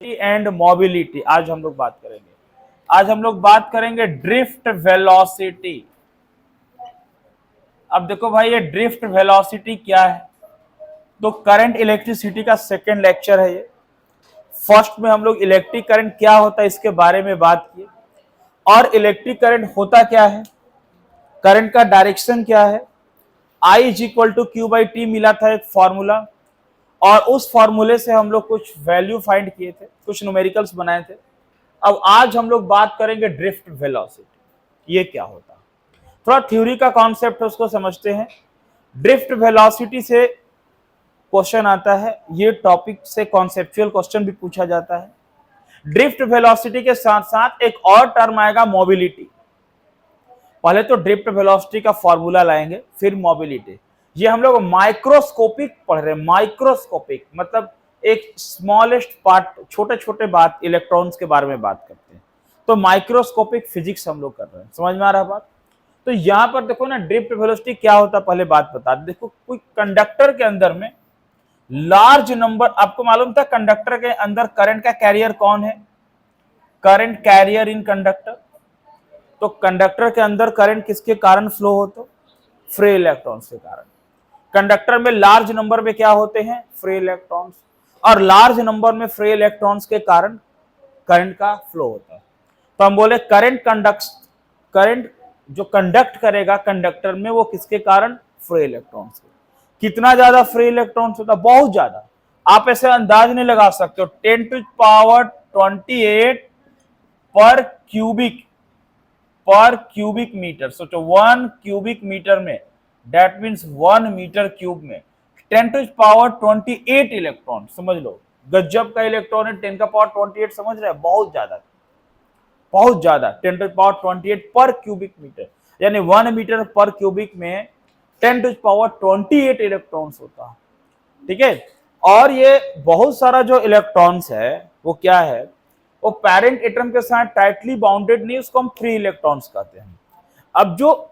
And mobility आज हम लोग बात करेंगे। आज हम लोग बात करेंगे ड्रिफ्ट वेलोसिटी। अब देखो भाई, ये ड्रिफ्ट वेलोसिटी क्या है? तो करंट इलेक्ट्रिसिटी का सेकेंड लेक्चर है ये। फर्स्ट में हम लोग इलेक्ट्रिक करंट क्या होता है इसके बारे में बात किए, और इलेक्ट्रिक करंट होता क्या है, करंट का डायरेक्शन क्या है, I is equal to Q by T मिला था एक फॉर्मूला, और उस फॉर्मूले से हम लोग कुछ वैल्यू फाइंड किए थे, कुछ न्यूमेरिकल्स बनाए थे। अब आज हम लोग बात करेंगे ड्रिफ्ट वेलोसिटी, ये क्या होता है। थोड़ा थ्योरी का कॉन्सेप्ट है, उसको समझते हैं। ड्रिफ्ट वेलोसिटी से क्वेश्चन आता है, ये टॉपिक से कॉन्सेप्चुअल क्वेश्चन भी पूछा जाता है। ड्रिफ्ट वेलोसिटी के साथ साथ एक और टर्म आएगा मोबिलिटी। पहले तो ड्रिफ्ट वेलोसिटी का फॉर्मूला लाएंगे, फिर मोबिलिटी। ये हम लोग माइक्रोस्कोपिक पढ़ रहे हैं। माइक्रोस्कोपिक मतलब एक स्मॉलेस्ट पार्ट, छोटे छोटे बात, इलेक्ट्रॉन्स के बारे में बात करते हैं, तो माइक्रोस्कोपिक फिजिक्स हम लोग कर रहे हैं। समझ में आ रहा है बात? तो यहां पर देखो ना, ड्रिफ्ट वेलोसिटी क्या होता है पहले बात बता दे। देखो, कोई कंडक्टर के अंदर में लार्ज नंबर, आपको मालूम था कंडक्टर के अंदर करंट का कैरियर कौन है? Current carrier in conductor. तो कंडक्टर के अंदर करंट किसके कारण फ्लो होता? फ्री इलेक्ट्रॉन्स के कारण। कंडक्टर में लार्ज नंबर में क्या होते हैं? Free electrons. और लार्ज नंबर में फ्री इलेक्ट्रॉन्स के कारण करंट का फ्लो होता है। तो हम बोले करंट जो कंडक्ट करेगा कंडक्टर में, वो किसके कारण? फ्री इलेक्ट्रॉन्स के। कितना ज्यादा फ्री इलेक्ट्रॉन्स होता? बहुत ज्यादा। आप ऐसे अंदाज नहीं लगा सकते हो। 10⁻28 पर क्यूबिक मीटर। सोचो 1 क्यूबिक मीटर में, दैट मीन्स 1 मीटर क्यूब में 10⁻28 इलेक्ट्रॉन। समझ लो, गजब का इलेक्ट्रॉन है 10⁻28। समझ रहे हैं? बहुत ज्यादा, बहुत ज्यादा। 10⁻28 पर क्यूबिक मीटर, यानी 1 मीटर पर क्यूबिक में 10⁻28 इलेक्ट्रॉन्स होता है। ठीक है। और ये बहुत सारा जो इलेक्ट्रॉन्स है वो क्या है? वो पेरेंट एटम के साथ टाइटली बाउंडेड नहीं, उसको हम फ्री इलेक्ट्रॉन्स कहते हैं। अब जो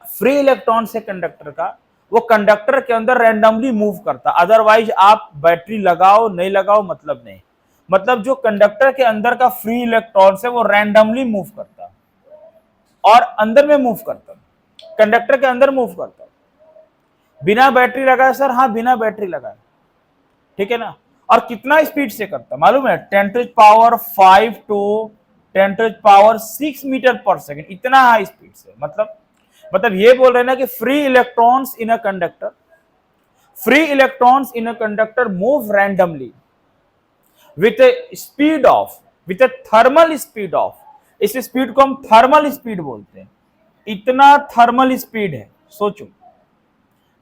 फ्री इलेक्ट्रॉन्स है कंडक्टर का, वो कंडक्टर के अंदर रैंडमली मूव करता। अदरवाइज आप बैटरी लगाओ नहीं लगाओ मतलब नहीं। मतलब जो कंडक्टर के अंदर का फ्री इलेक्ट्रॉन्स है वो रैंडमली मूव करता और अंदर में मूव करता, कंडक्टर के अंदर मूव करता। बिना बैटरी लगाए सर? हाँ, बिना बैटरी लगाए। ठीक है ना? और कितना स्पीड से करता मालूम है? 10⁵ टू 10⁶ मीटर पर सेकेंड, इतना हाई स्पीड से। मतलब ये बोल रहे हैं ना कि free electrons in a conductor move randomly with A thermal speed of, इस स्पीड को हम थर्मल स्पीड बोलते हैं। इतना थर्मल स्पीड है, सोचो,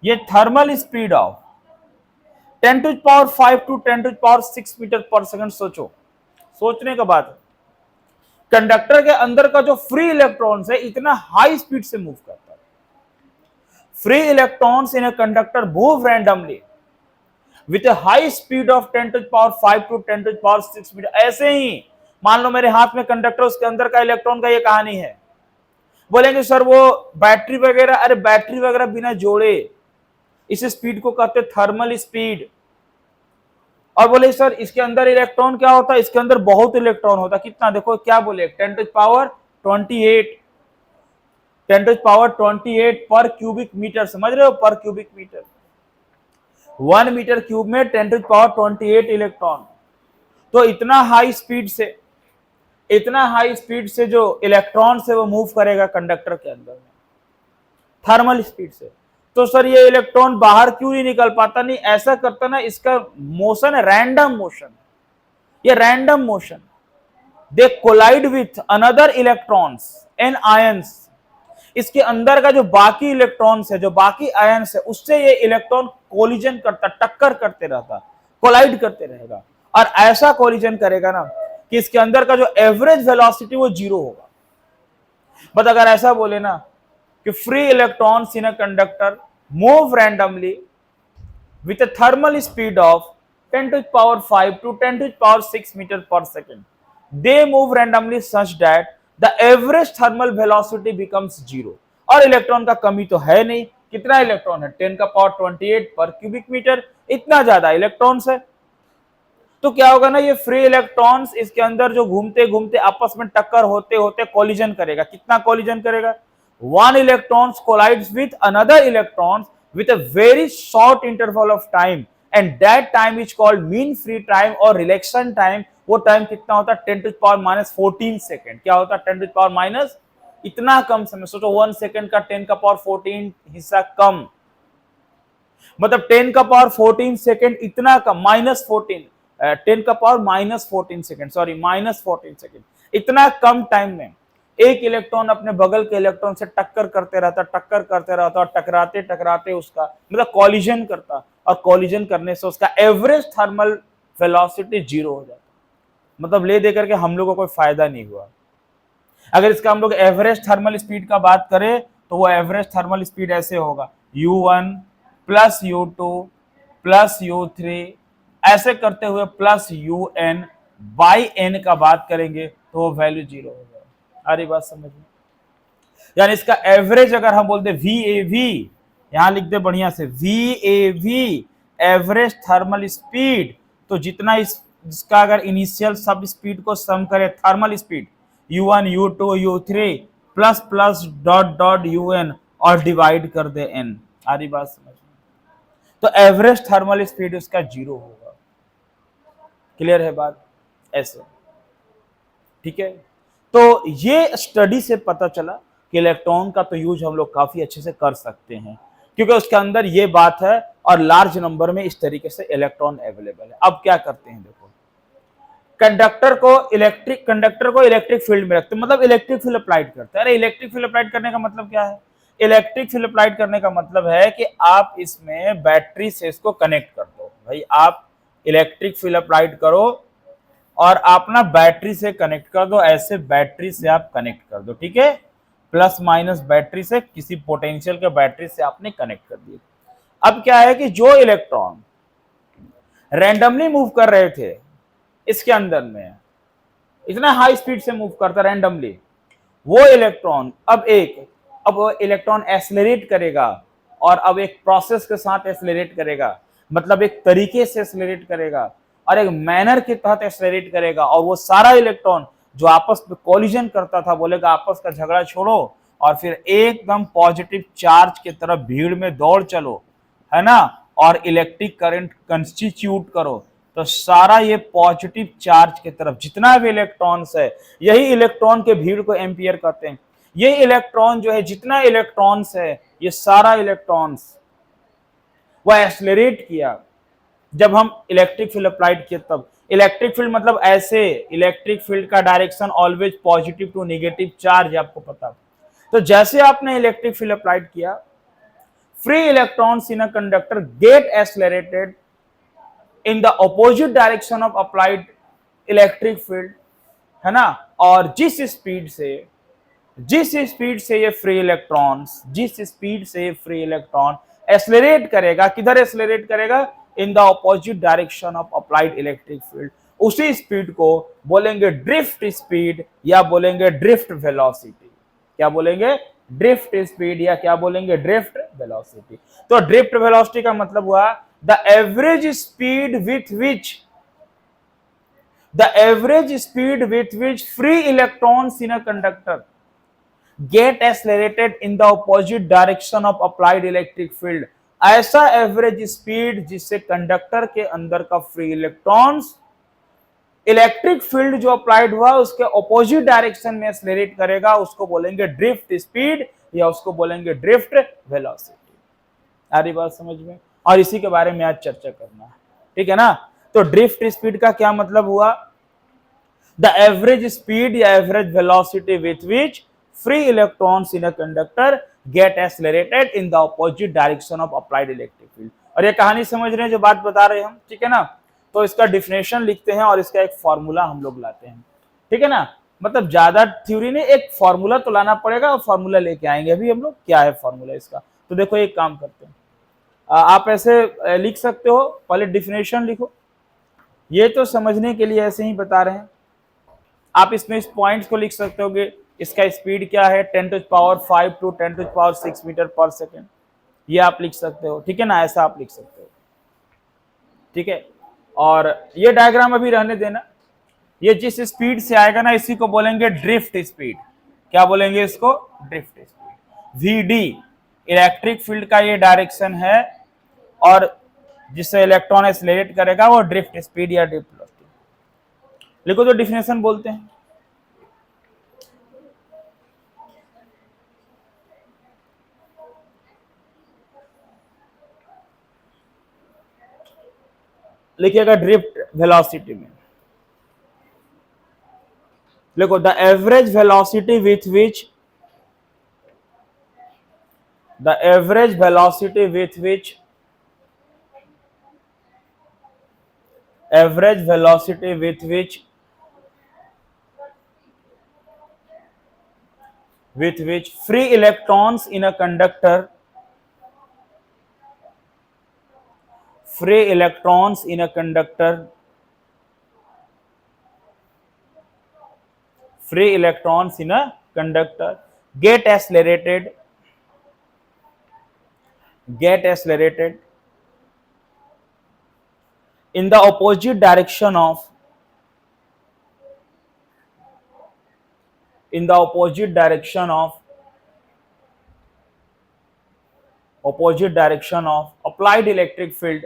ये thermal speed of 10⁵ to 10⁶ metre पर सेकंड। सोचो, सोचने का बात है। कंडक्टर के अंदर का जो फ्री इलेक्ट्रॉन्स है इतना हाई स्पीड से मूव करता है। Free electrons in a conductor move randomly with a high speed of 10⁵ to 10⁶ metre. ऐसे ही मान लो मेरे हाथ में कंडक्टर, उसके अंदर का इलेक्ट्रॉन का ये कहानी है। बोलेंगे सर वो बैटरी वगैरह, अरे बैटरी वगैरह बिना जोड़े, इस स्पीड को कहते थर्मल स्पीड। और बोले सर इसके अंदर इलेक्ट्रॉन क्या होता है? इसके अंदर बहुत इलेक्ट्रॉन होता है। कितना? देखो क्या बोले, 10⁻28 10⁻28 पर क्यूबिक मीटर। समझ रहे हो? पर क्यूबिक मीटर। 1 मीटर क्यूब में 10⁻28 इलेक्ट्रॉन। तो इतना हाई स्पीड से जो इलेक्ट्रॉन से वो मूव करेगा कंडक्टर के अंदर में थर्मल स्पीड से। तो सर ये इलेक्ट्रॉन बाहर क्यों नहीं निकल पाता? नहीं, ऐसा करता ना, इसका मोशन है रैंडम मोशन। ये random motion, they collide with another electrons and ions. इसके अंदर का जो बाकी इलेक्ट्रॉन्स है, जो बाकी आयंस है, उससे ये इलेक्ट्रॉन कोलिजन करता, टक्कर करते रहता, कोलाइड करते रहेगा। और ऐसा कोलिजन करेगा ना कि इसके अंदर का जो एवरेज वेलोसिटी वो 0 होगा। बट अगर ऐसा बोले ना कि free electrons in a conductor move randomly with a thermal speed of 10⁵ to 10⁶ metre per second, they move randomly such that the average thermal velocity becomes 0। और इलेक्ट्रॉन का कमी तो है नहीं। कितना इलेक्ट्रॉन है? 10⁻28 पर क्यूबिक मीटर। इतना ज्यादा इलेक्ट्रॉन्स है। तो क्या होगा ना, ये फ्री इलेक्ट्रॉन्स इसके अंदर जो घूमते घूमते आपस में टक्कर होते होते कोलिजन करेगा। कितना कोलिजन करेगा? One electrons collides with another electrons with a very short interval of time, and that time is called mean free time और रिलेक्शन टाइम। वो टाइम कितना होता है? 10⁻⁻14 सेकेंड। क्या होता है? 10⁻⁻, इतना कम समय। सोचो 1 सेकेंड का 10⁻14 हिस्सा कम, मतलब 10⁻14 सेकेंड, इतना कम, -14, 10⁻⁻14 सेकेंड, सॉरी -14 सेकेंड, इतना कम टाइम में एक इलेक्ट्रॉन अपने बगल के इलेक्ट्रॉन से टक्कर करते रहता और टकराते टकराते उसका मतलब कॉलिजन करता, और कॉलिजन करने से उसका एवरेज थर्मल वेलोसिटी 0 हो जाता। मतलब ले देकर के हम लोग को कोई फायदा नहीं हुआ। अगर इसका हम लोग एवरेज थर्मल स्पीड का बात करें तो वो एवरेज थर्मल स्पीड ऐसे होगा, U1 plus U2 plus U3 ऐसे करते हुए प्लस UN बाई N का बात करेंगे तो वो वैल्यू 0 हो जाएगा। अरे बात समझ में? यानी इसका एवरेज अगर हम बोलते VAV, यहां लिख दे बढ़िया से, VAV एवरेज थर्मल स्पीड, तो जितना इसका अगर इनिशियल सब स्पीड को सम करे, thermal speed U1 U2 U3 plus plus dot dot UN और डिवाइड कर दे N। आरी बात समझ में? तो एवरेज थर्मल स्पीड उसका 0 होगा। क्लियर है बात? ऐसे, ठीक है। तो ये स्टडी से पता चला कि इलेक्ट्रॉन का तो यूज हम लोग काफी अच्छे से कर सकते हैं, क्योंकि उसके अंदर ये बात है और लार्ज नंबर में इस तरीके से इलेक्ट्रॉन अवेलेबल है। अब क्या करते हैं, देखो, कंडक्टर को इलेक्ट्रिक फील्ड में रखते हैं, मतलब इलेक्ट्रिक फील्ड अप्लाइड करते हैं। अरे इलेक्ट्रिक फील्ड अप्लाइड करने का मतलब क्या है? इलेक्ट्रिक फील्ड अप्लाइड करने का मतलब है कि आप इसमें बैटरी से इसको कनेक्ट कर दो। भाई आप इलेक्ट्रिक फील्ड अप्लाइड करो और आप ना बैटरी से कनेक्ट कर दो, ऐसे बैटरी से आप कनेक्ट कर दो, ठीक है, प्लस माइनस बैटरी से, किसी पोटेंशियल के बैटरी से आपने कनेक्ट कर दिया। अब क्या है कि जो इलेक्ट्रॉन रैंडमली मूव कर रहे थे इसके अंदर में, इतना हाई स्पीड से मूव करता रैंडमली, वो इलेक्ट्रॉन अब वो इलेक्ट्रॉन एक्सेलरेट करेगा, और अब एक प्रोसेस के साथ एक्सेलरेट करेगा, मतलब एक तरीके से एक्सेलरेट करेगा और एक मैनर के तहत एक्सेलरेट करेगा, और वो सारा इलेक्ट्रॉन जो आपस में कोलिजन करता था बोलेगा आपस का झगड़ा छोड़ो और फिर एकदम पॉजिटिव चार्ज की तरफ भीड़ में दौड़ चलो, है ना, और इलेक्ट्रिक करंट कंस्टिट्यूट करो। तो सारा ये पॉजिटिव चार्ज की तरफ जितना भी इलेक्ट्रॉन्स है, यही इलेक्ट्रॉन के भीड़ को एम्पियर कहते हैं। ये इलेक्ट्रॉन जो है, जितना इलेक्ट्रॉन्स है, ये सारा इलेक्ट्रॉन्स वो एक्सेलरेट किया। जब हम इलेक्ट्रिक फील्ड अप्लाइड किए तब इलेक्ट्रिक फील्ड मतलब ऐसे, इलेक्ट्रिक फील्ड का direction always positive to negative charge, आपको पता। तो जैसे आपने इलेक्ट्रिक फील्ड अप्लाइड किया, free electrons in a conductor get accelerated in the opposite direction of applied electric field, है ना। और जिस स्पीड से ये फ्री इलेक्ट्रॉन एक्सेलरेट करेगा, किधर एक्सेलरेट करेगा? इन the opposite direction of applied electric field, उसी स्पीड को बोलेंगे ड्रिफ्ट स्पीड या बोलेंगे ड्रिफ्ट वेलोसिटी। क्या बोलेंगे? ड्रिफ्ट स्पीड या क्या बोलेंगे? Drift velocity. तो ड्रिफ्ट वेलोसिटी का मतलब हुआ the average speed with which free electrons in a conductor get accelerated in the opposite direction of applied electric field. ऐसा एवरेज स्पीड जिससे कंडक्टर के अंदर का फ्री इलेक्ट्रॉन्स इलेक्ट्रिक फील्ड जो अप्लाइड हुआ उसके ऑपोजिट डायरेक्शन में एक्सेलरेट करेगा, उसको बोलेंगे ड्रिफ्ट स्पीड या उसको बोलेंगे ड्रिफ्ट वेलोसिटी। आ रही बात समझ में? और इसी के बारे में आज चर्चा करना है, ठीक है ना। तो ड्रिफ्ट स्पीड का क्या मतलब हुआ? द एवरेज स्पीड या average velocity with which free electrons in a conductor get accelerated in the opposite direction of applied electric field। और ये कहानी समझ रहे हैं जो बात बता रहे हैं हम, ठीक है ना। तो इसका डिफिनेशन लिखते हैं और इसका एक फॉर्मूला हम लोग लाते हैं, ठीक है ना। मतलब ज्यादा थ्योरी नहीं, एक फॉर्मूला तो लाना पड़ेगा और फॉर्मूला लेके आएंगे अभी हम लोग। क्या है फॉर्मूला इसका? तो देखो एक काम करते हैं, आप ऐसे लिख सकते हो, पहले डिफिनेशन लिखो, ये तो समझने के लिए ऐसे ही बता रहे हैं। आप इसमें इस पॉइंट्स को लिख सकते हो कि इसका स्पीड क्या है, 10⁵ टू 10⁶ मीटर पर सेकेंड, ये आप लिख सकते हो, ठीक है ना। ऐसा आप लिख सकते हो, ठीक है। और ये डायग्राम अभी रहने देना। ये जिस स्पीड से आएगा ना इसी को बोलेंगे ड्रिफ्ट स्पीड। क्या बोलेंगे इसको? Drift speed. VD electric field का ये डायरेक्शन है और जिससे इलेक्ट्रॉन एक्सेलरेट करेगा वो ड्रिफ्ट स्पीड या ड्रिफ्ट वेलोसिटी। लिखो तो डिफिनेशन बोलते हैं। लिखिएगा ड्रिफ्ट वेलोसिटी में। देखो the average velocity with which the average velocity with which free electrons in a conductor get accelerated in the opposite direction of applied electric field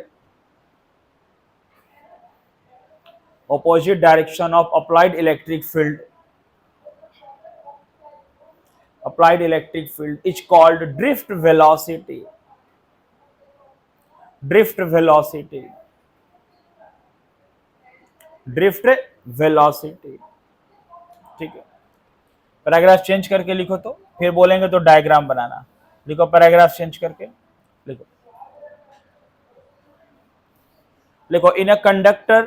is called drift velocity। Drift velocity. ठीक है, paragraph change करके लिखो तो फिर बोलेंगे तो diagram बनाना। लिखो paragraph change करके लिखो। In a conductor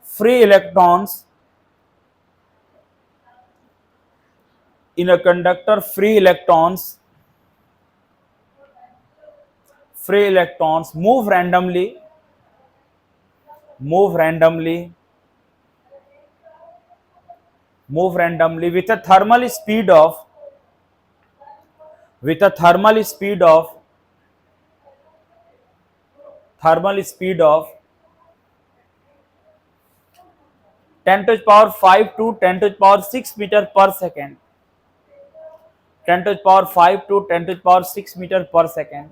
free electrons move randomly with a thermal speed of 10 to the power 5 to 10 to the power 6 meter per second। 10 to the power 5 to 10 to the power 6 meter per second।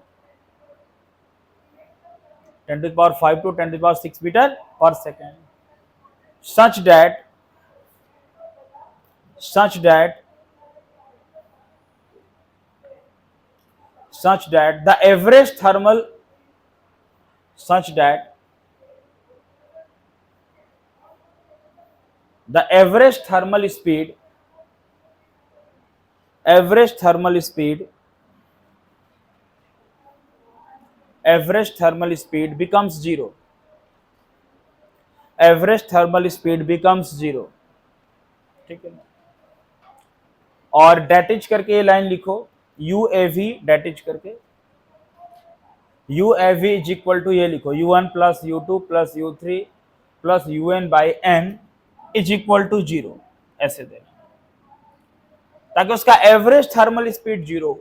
10 to the power 5 to 10 to the power 6 meter per second, such that the average thermal speed becomes zero। ठीक है ना। और डेटिज करके ये line लिखो, UAV डेटिज करके, UAV is equal to ये लिखो U1 plus U2 plus U3 plus UN by N is equal to 0। ऐसे देना ताकि उसका एवरेज थर्मल स्पीड 0 हो।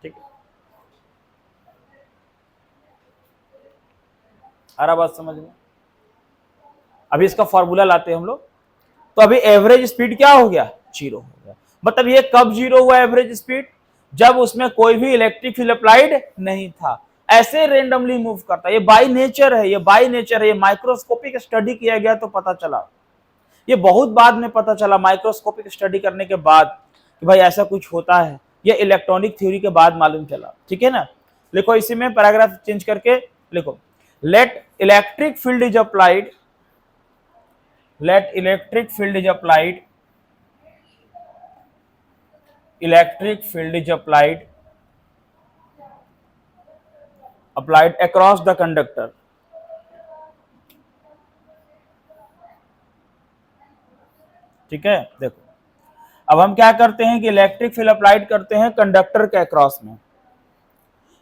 ठीक है, आ रहा बात समझ में? अभी इसका फॉर्मूला लाते हैं हम लोग। तो अभी एवरेज स्पीड क्या हो गया? 0 हो गया। मतलब ये कब 0 हुआ एवरेज स्पीड? जब उसमें कोई भी इलेक्ट्रिक फील्ड अप्लाइड नहीं था। ऐसे रेंडमली मूव करता है, ये बाय नेचर है, ये माइक्रोस्कोपिक स्टडी किया गया तो पता चला। ये बहुत बाद में पता चला माइक्रोस्कोपिक स्टडी करने के बाद कि भाई ऐसा कुछ होता है। ये इलेक्ट्रॉनिक थ्योरी के बाद मालूम चला। ठीक है ना। लिखो इसी में पैराग्राफ चेंज करके लिखो, let electric field is applied across the conductor। ठीक है, देखो अब हम क्या करते हैं कि इलेक्ट्रिक फील्ड अप्लाइड करते हैं कंडक्टर के अक्रॉस में।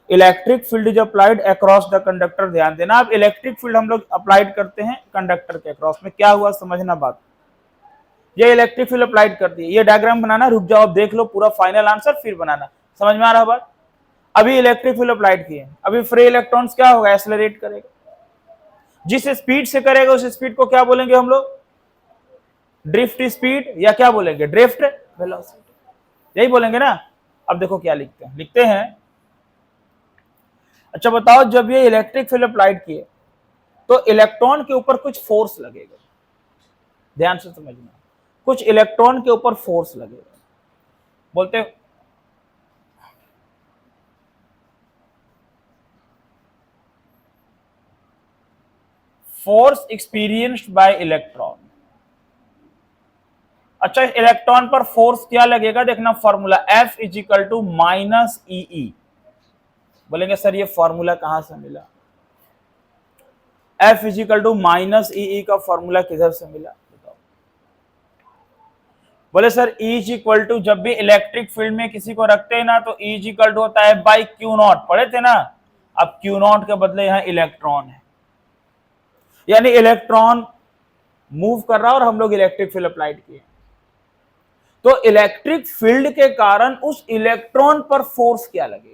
Electric field is applied across the conductor. ध्यान देना, अब इलेक्ट्रिक फील्ड हम लोग अप्लाइड करते हैं कंडक्टर के अक्रॉस में। क्या हुआ समझना बात। ये इलेक्ट्रिक फील्ड अप्लाइड कर दी। ये डायग्राम बनाना, रुक जाओ, अब देख लो पूरा फाइनल आंसर फिर बनाना। समझ में आ रहा बात? अभी इलेक्ट्रिक फील्ड अप्लाइड किए, अभी फ्री इलेक्ट्रॉन्स क्या होगा, एक्सेलरेट करेगा। जिस स्पीड से करेगा उस स्पीड को क्या बोलेंगे हम लोग, ड्रिफ्ट स्पीड, या क्या बोलेंगे, ड्रिफ्ट वेलोसिटी, यही बोलेंगे ना। अब देखो क्या लिखते हैं, लिखते हैं, अच्छा बताओ, जब ये इलेक्ट्रिक फील्ड अप्लाइड किए तो इलेक्ट्रॉन के ऊपर कुछ फोर्स लगेगा, ध्यान से समझना, कुछ इलेक्ट्रॉन के ऊपर फोर्स लगेगा, बोलते हैं फोर्स एक्सपीरियंस्ड बाय इलेक्ट्रॉन। अच्छा, इलेक्ट्रॉन पर फोर्स क्या लगेगा, देखना formula F is equal to minus E. बोलेंगे सर ये फॉर्मूला कहां से मिला, F is equal to minus E का फॉर्मूला किधर से मिला बताओ। बोले sir E is equal to, जब भी इलेक्ट्रिक फील्ड में किसी को रखते हैं ना तो E इज इक्वल टू होता है बाई क्यू नॉट, पढ़े थे ना। अब क्यू नॉट के बदले यहां इलेक्ट्रॉन है, यानी इलेक्ट्रॉन मूव कर रहा और हम लोग इलेक्ट्रिक फील्ड अप्लाइड किए, तो इलेक्ट्रिक फील्ड के कारण उस इलेक्ट्रॉन पर फोर्स क्या लगेगा,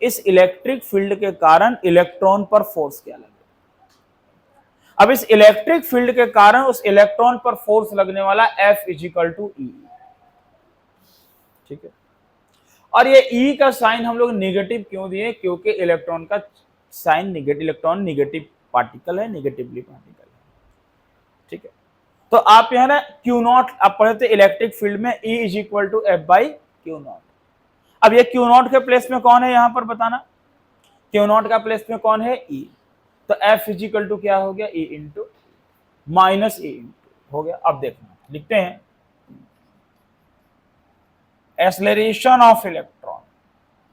इस इलेक्ट्रिक फील्ड के कारण इलेक्ट्रॉन पर फोर्स क्या लगेगा। अब इस इलेक्ट्रिक फील्ड के कारण उस इलेक्ट्रॉन पर फोर्स लगने वाला F इज इक्वल टू ई, ठीक है। और ये E का साइन हम लोग नेगेटिव क्यों दिए, क्योंकि इलेक्ट्रॉन का sign negative, electron negative particle है, नेगेटिवली पार्टिकल है, ठीक है। तो आप यहां ना क्यू नॉट आप पढ़े थे इलेक्ट्रिक फील्ड में, E is equal to F by q naught. अब ये क्यू नॉट के प्लेस में कौन है यहां पर बताना, क्यू नॉट का प्लेस में कौन है, E, तो F इज इक्वल टू क्या हो गया, E into minus E into हो गया। अब देखना, लिखते हैं एक्सेलरेशन ऑफ इलेक्ट्रॉन,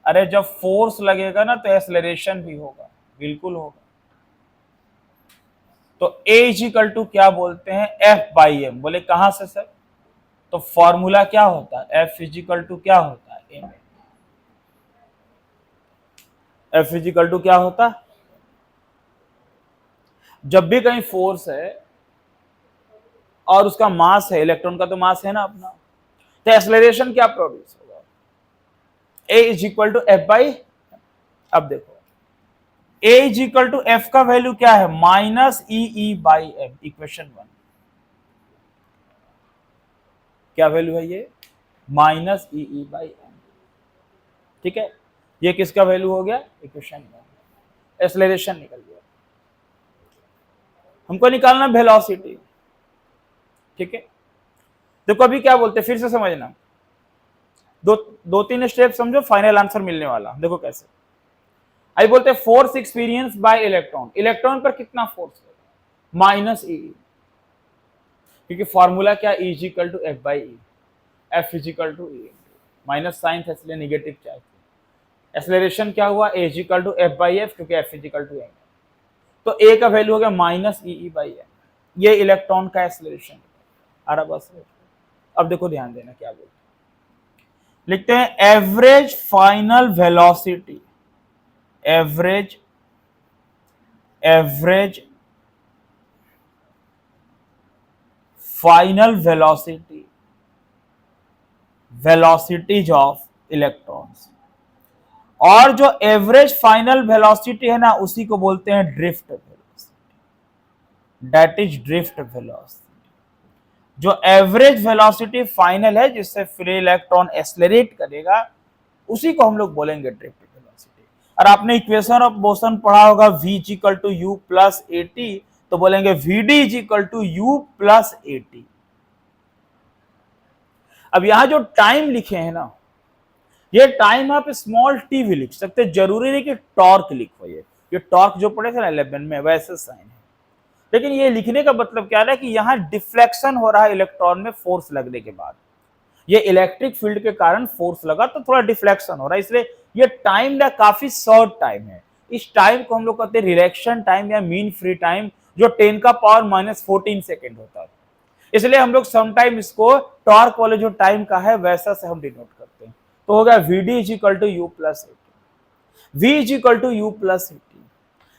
अरे जब फोर्स लगेगा ना तो एक्सेलरेशन भी होगा, बिल्कुल होगा। तो A इज इक्वल टू क्या बोलते हैं, F बाई एम, बोले कहां से सर, तो फॉर्मूला क्या होता है, F इज इक्वल टू क्या होता है, m, F is equal to क्या होता है, जब भी कहीं फोर्स है और उसका मास है, इलेक्ट्रॉन का तो मास है ना अपना, तो एक्सेलरेशन क्या प्रोड्यूस होगा, A is equal to F by. अब देखो A is equal to F का वैल्यू क्या है, minus e by m, equation 1, क्या वैल्यू है ये, माइनस ई बाई एम, ठीक है। ये किसका वैल्यू हो गया, इक्वेशन 1, एक्सेलरेशन निकल गया। हमको निकालना वेलोसिटी, ठीक है। देखो अभी क्या बोलते हैं, फिर से समझना, दो तीन स्टेप समझो, फाइनल आंसर मिलने वाला। देखो कैसे, आई बोलते force experience by electron, electron पर कितना फोर्स है, माइनस ई, क्योंकि फॉर्मूला क्या, E is equal to F by e, F is equal to e, minus sign था इसलिए निगेटिव चार्ज। एक्सेलरेशन क्या हुआ, A is equal to F by F, क्योंकि F is equal to m, तो A का value हो गया minus e by m, ये इलेक्ट्रॉन का एक्सेलरेशन आ रहा बस। अब देखो ध्यान देना क्या बोलते हैं, लिखते हैं average final velocity, average final velocity, velocities of electrons, और जो एवरेज फाइनल वेलोसिटी है ना उसी को बोलते हैं drift velocity, that is drift velocity. जो एवरेज वेलोसिटी फाइनल है जिससे फ्री इलेक्ट्रॉन एक्सेलरेट करेगा उसी को हम लोग बोलेंगे ड्रिफ्ट वेलोसिटी। और आपने इक्वेशन ऑफ मोशन पढ़ा होगा v is equal to u plus a t, तो बोलेंगे vd is equal to u plus a t. अब यहां जो टाइम लिखे हैं ना, ये टाइम आप स्मॉल टी भी लिख सकते, जरूरी नहीं कि टॉर्क लिखो, ये टॉर्क जो पढ़े थे ना 11 में वैसे साइन है, लेकिन ये लिखने का मतलब क्या है कि यहां डिफ्लेक्शन हो रहा है इलेक्ट्रॉन में फोर्स लगने के बाद, ये इलेक्ट्रिक फील्ड के कारण फोर्स लगा तो थोड़ा डिफ्लेक्शन हो रहा है, इसलिए ये टाइम ना काफी शॉर्ट टाइम है। इस टाइम को हम लोग कहते हैं रिलेक्शन टाइम या मीन फ्री टाइम, जो 10 का पावर माइनस 14 सेकेंड होता है। इसलिए हम लोग समटाइम इसको टॉर्क वाले जो टाइम का है वैसा से हम डिनोट करते हैं। तो हो गया vd is equal to u plus a t, v is equal to u plus a t.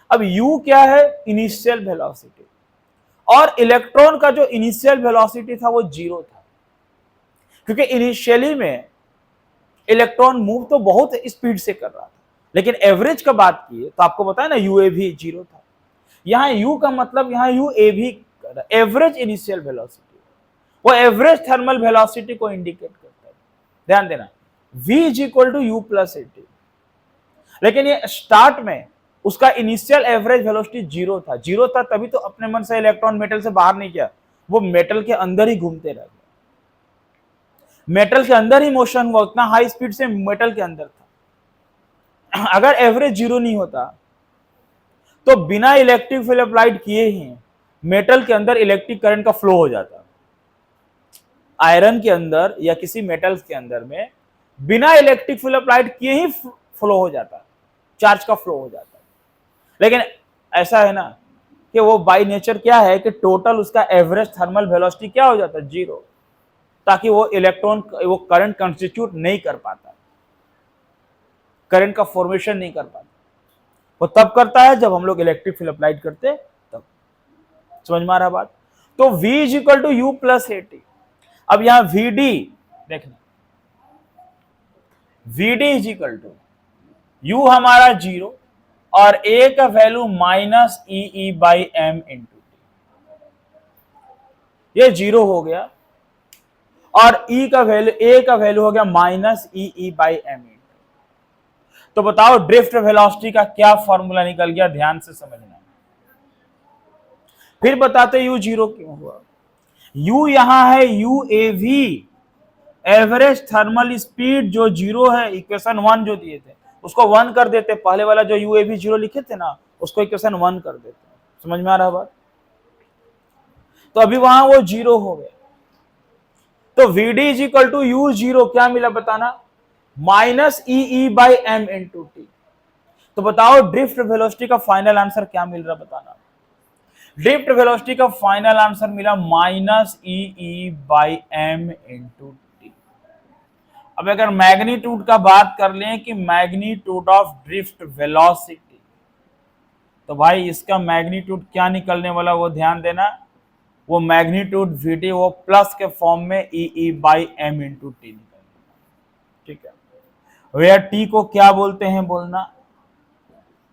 अब u क्या है, इनिशियल वेलोसिटी, और इलेक्ट्रॉन का जो इनिशियल वेलोसिटी था वो 0 था, क्योंकि इनिशियली में इलेक्ट्रॉन मूव तो बहुत स्पीड से कर रहा था, लेकिन एवरेज का बात की तो आपको बताया ना यू ए भी 0 था। यहां यू का मतलब यहां यू ए भी एवरेज इनिशियल वेलोसिटी, वो एवरेज थर्मल वेलोसिटी को इंडिकेट करता है। ध्यान देना v is equal to u plus a t, लेकिन ये स्टार्ट में उसका इनिशियल एवरेज वेलोसिटी 0 था। 0 था तभी तो अपने मन से इलेक्ट्रॉन मेटल से बाहर नहीं किया, वो मेटल के अंदर ही घूमते रह गए, मेटल के अंदर ही मोशन हुआ, उतना हाई स्पीड से मेटल के अंदर था। अगर एवरेज 0 नहीं होता तो बिना इलेक्ट्रिक फील्ड अप्लाइड किए ही मेटल के अंदर इलेक्ट्रिक करंट का फ्लो हो जाता। आयरन के अंदर या किसी मेटल्स के अंदर में बिना इलेक्ट्रिक फील्ड अप्लाइड किए ही फ्लो हो जाता, चार्ज का फ्लो हो जाता। लेकिन ऐसा है ना कि वो बाय नेचर क्या है कि टोटल उसका एवरेज थर्मल वेलोसिटी क्या हो जाता है 0, ताकि वो इलेक्ट्रॉन वो करंट कंस्टिट्यूट नहीं कर पाता, करंट का फॉर्मेशन नहीं कर पाता। वो तब करता है जब हम लोग इलेक्ट्रिक फील्ड अप्लाइड करते तब। समझ में आ रहा बात? तो V is equal to u plus a t. अब यहां VD देखना, VD is equal to U हमारा 0 और A का value minus e by M into t, ये 0 हो गया और E का वैल्यू A का वैल्यू हो गया minus e by M into. तो बताओ ड्रिफ्ट वेलोसिटी का क्या फॉर्मूला निकल गया, ध्यान से समझना। फिर बताते U 0 क्यों हुआ। U यहां है U A V, average thermal speed जो 0 है, इक्वेशन 1 जो दिए थे उसको 1 कर देते, पहले वाला जो यू ए वी 0 लिखे थे ना उसको इक्वेशन 1 कर देते। समझ में आ रहा बात? तो अभी वहां वो 0 हो गया, तो VD is equal to u 0 क्या मिला बताना, minus e by M into t. तो बताओ ड्रिफ्ट वेलोसिटी का फाइनल आंसर क्या मिल रहा बताना। ड्रिफ्ट वेलोसिटी का फाइनल आंसर मिला minus e by M into t. अब अगर मैग्नीट्यूड का बात कर लें कि मैग्नीट्यूड ऑफ ड्रिफ्ट वेलोसिटी, तो भाई इसका मैग्नीट्यूड क्या निकलने वाला वो ध्यान देना, वो मैग्नीट्यूड VD वो प्लस के फॉर्म में ई बाई एम इंटू टी निकलने। ठीक है, वेयर टी को क्या बोलते हैं बोलना,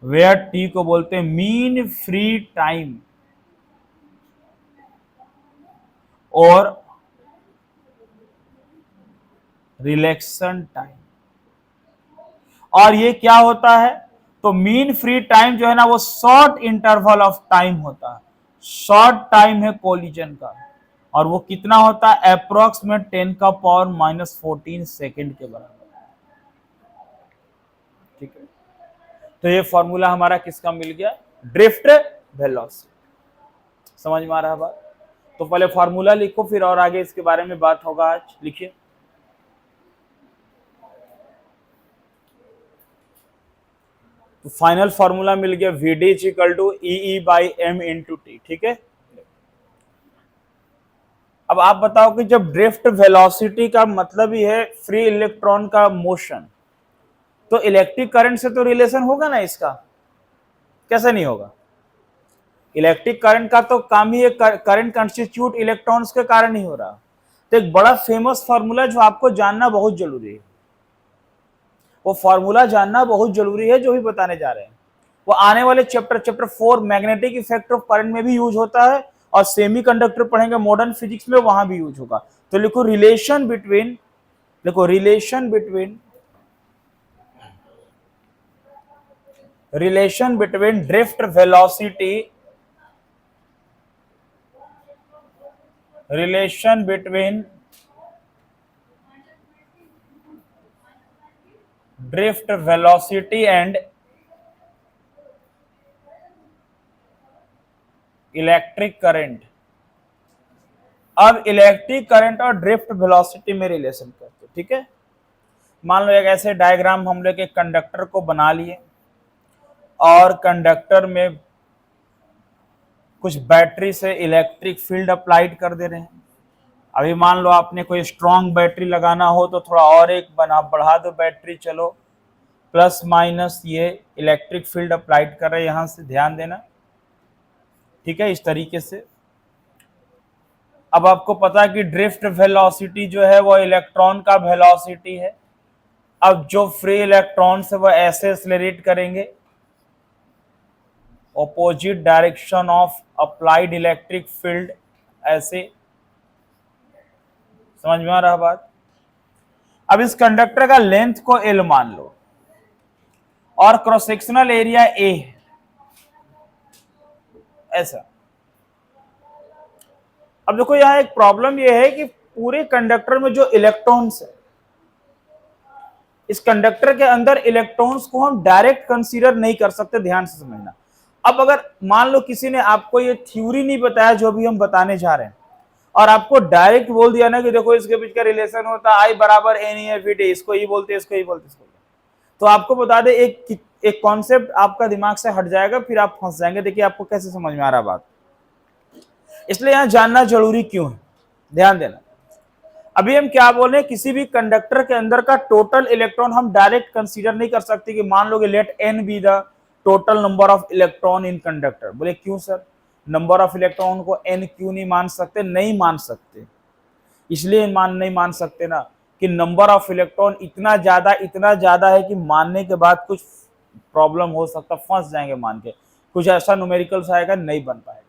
वेयर टी को बोलते हैं मीन फ्री टाइम और रिलैक्सन टाइम। और ये क्या होता है, तो मीन फ्री टाइम जो है ना वो शॉर्ट इंटरवल ऑफ टाइम होता है, शॉर्ट टाइम है कोलिजन का, और वो कितना होता है अप्रोक्सीमेट 10 का पावर माइनस 14 सेकेंड के बराबर। ठीक है, तो ये फॉर्मूला हमारा किसका मिल गया, ड्रिफ्ट वेलोसिटी। समझ में आ रहा है बात? तो पहले फॉर्मूला लिखो फिर और आगे इसके बारे में बात होगा। आज लिखिए, तो फाइनल फॉर्मूला मिल गया VD is equal to e by M into t. ठीक है, अब आप बताओ कि जब ड्रिफ्ट वेलोसिटी का मतलब ही है फ्री इलेक्ट्रॉन का मोशन, तो इलेक्ट्रिक करंट से तो रिलेशन होगा ना इसका, कैसे नहीं होगा। इलेक्ट्रिक करंट का तो काम ही है करंट कंस्टिट्यूट इलेक्ट्रॉन्स के कारण ही हो रहा। तो एक बड़ा फेमस फॉर्मूला जो आपको जानना बहुत जरूरी है, वो फॉर्मूला जानना बहुत जरूरी है जो भी बताने जा रहे हैं, वो आने वाले chapter 4 magnetic effect of current में भी यूज होता है, और सेमीकंडक्टर पढ़ेंगे मॉडर्न फिजिक्स में वहां भी यूज होगा। तो लिखो रिलेशन बिटवीन, लिखो relation between drift velocity, relation between drift velocity and electric current. अब इलेक्ट्रिक करंट और ड्रिफ्ट वेलोसिटी में रिलेशन करते। ठीक है, मान लो एक ऐसे डायग्राम हम लोग एक कंडक्टर को बना लिए और कंडक्टर में कुछ बैटरी से इलेक्ट्रिक फील्ड अप्लाइड कर दे रहे हैं। अभी मान लो आपने कोई स्ट्रॉन्ग बैटरी लगाना हो तो थोड़ा और एक बढ़ा दो बैटरी, चलो प्लस माइनस ये इलेक्ट्रिक फील्ड अप्लाइड कर रहे हैं, यहां से ध्यान देना। ठीक है, इस तरीके से। अब आपको पता है कि ड्रिफ्ट वेलोसिटी जो है वो इलेक्ट्रॉन का वेलोसिटी है, अब जो फ्री इलेक्ट्रॉन्स है वह ऐसे एक्सेलरेट करेंगे opposite direction of applied electric field, ऐसे। समझ में आ रहा बात? अब इस कंडक्टर का लेंथ को L मान लो और क्रॉस सेक्शनल एरिया A है, ऐसा। अब देखो यहां एक प्रॉब्लम यह है कि पूरे कंडक्टर में जो इलेक्ट्रॉन्स है, इस कंडक्टर के अंदर इलेक्ट्रॉन्स को हम डायरेक्ट कंसीडर नहीं कर सकते, ध्यान से समझना। अब अगर मान लो किसी ने आपको ये थ्योरी नहीं बताया जो भी हम बताने जा रहे हैं, और आपको डायरेक्ट बोल दिया ना कि देखो इसके बीच का रिलेशन होता है I बराबर NEFT, इसको ही बोलते, इसको ही बोलते, इसको, तो आपको बता दे एक कॉन्सेप्ट आपका दिमाग से हट जाएगा, फिर आप फंस जाएंगे। देखिए आपको कैसे समझ में आ रहा बात, इसलिए यहां जानना जरूरी क्यों है, ध्यान देना। अभी हम क्या बोल रहे हैं, किसी भी कंडक्टर के अंदर का टोटल इलेक्ट्रॉन हम डायरेक्ट कंसीडर नहीं कर सकते कि मान लो कि let n be the total number of electron in conductor. बोले क्यों सर, नंबर ऑफ इलेक्ट्रॉन को n क्यों नहीं मान सकते? नहीं मान सकते, इसलिए नहीं मान सकते ना कि नंबर ऑफ इलेक्ट्रॉन इतना ज्यादा है कि मानने के बाद कुछ प्रॉब्लम हो सकता, फंस जाएंगे मान के, कुछ ऐसा न्यूमेरिकल्स आएगा, नहीं बन पाएगा।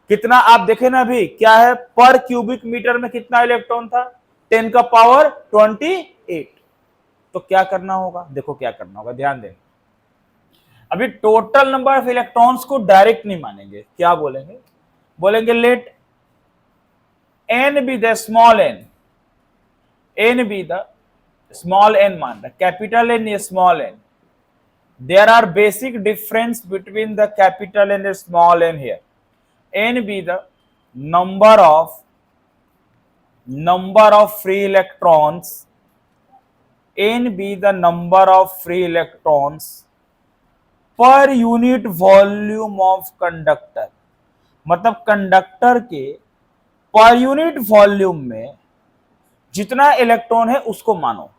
कितना आप देखें ना, अभी क्या है, पर क्यूबिक मीटर में कितना इलेक्ट्रॉन था, 10 का पावर 28। तो क्या करना होगा, देखो क्या करना होगा, ध्यान दें। अभी टोटल नंबर ऑफ इलेक्ट्रॉन्स को डायरेक्ट नहीं मानेंगे, क्या बोलेंगे, बोलेंगे let n be the small n be the small n, मान रहा कैपिटल N या small n, there are basic difference between the capital N and small n here. n be the number of free electrons, n be the number of free electrons per unit volume of conductor। मतलब conductor के per unit volume में जितना electron है उसको मानो।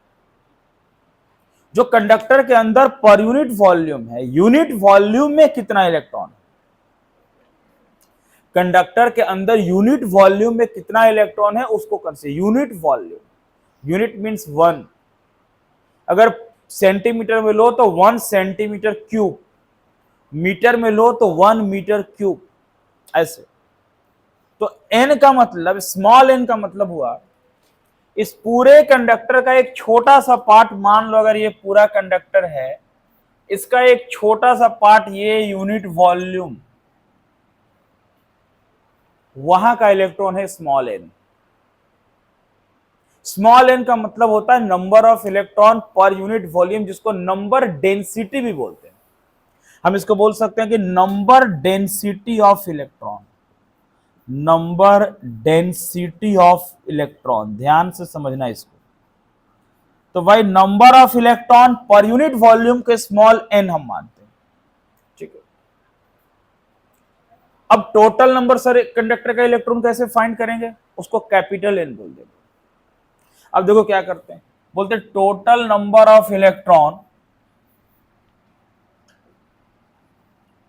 जो conductor के अंदर पर यूनिट वॉल्यूम है, यूनिट वॉल्यूम में कितना इलेक्ट्रॉन है, कंडक्टर के अंदर यूनिट वॉल्यूम में कितना इलेक्ट्रॉन है उसको consider, unit volume, unit means 1। अगर सेंटीमीटर में लो तो 1 सेंटीमीटर क्यूब, मीटर में लो तो 1 मीटर क्यूब, ऐसे। तो n का मतलब, स्मॉल n का मतलब हुआ इस पूरे कंडक्टर का एक छोटा सा पार्ट, मान लो अगर ये पूरा कंडक्टर है, इसका एक छोटा सा पार्ट ये यूनिट वॉल्यूम, वहां का इलेक्ट्रॉन है स्मॉल n। स्मॉल n का मतलब होता है number of electron per unit volume, जिसको नंबर डेंसिटी भी बोलते हैं। हम इसको बोल सकते हैं कि number density of electron, number density of electron, ध्यान से समझना इसको। तो भाई number of electron per unit volume के स्मॉल n हम मानते हैं, ठीक है। अब टोटल नंबर सर कंडक्टर का इलेक्ट्रॉन कैसे फाइंड करेंगे, उसको कैपिटल N बोल देंगे। अब देखो क्या करते हैं, बोलते हैं total number of electron,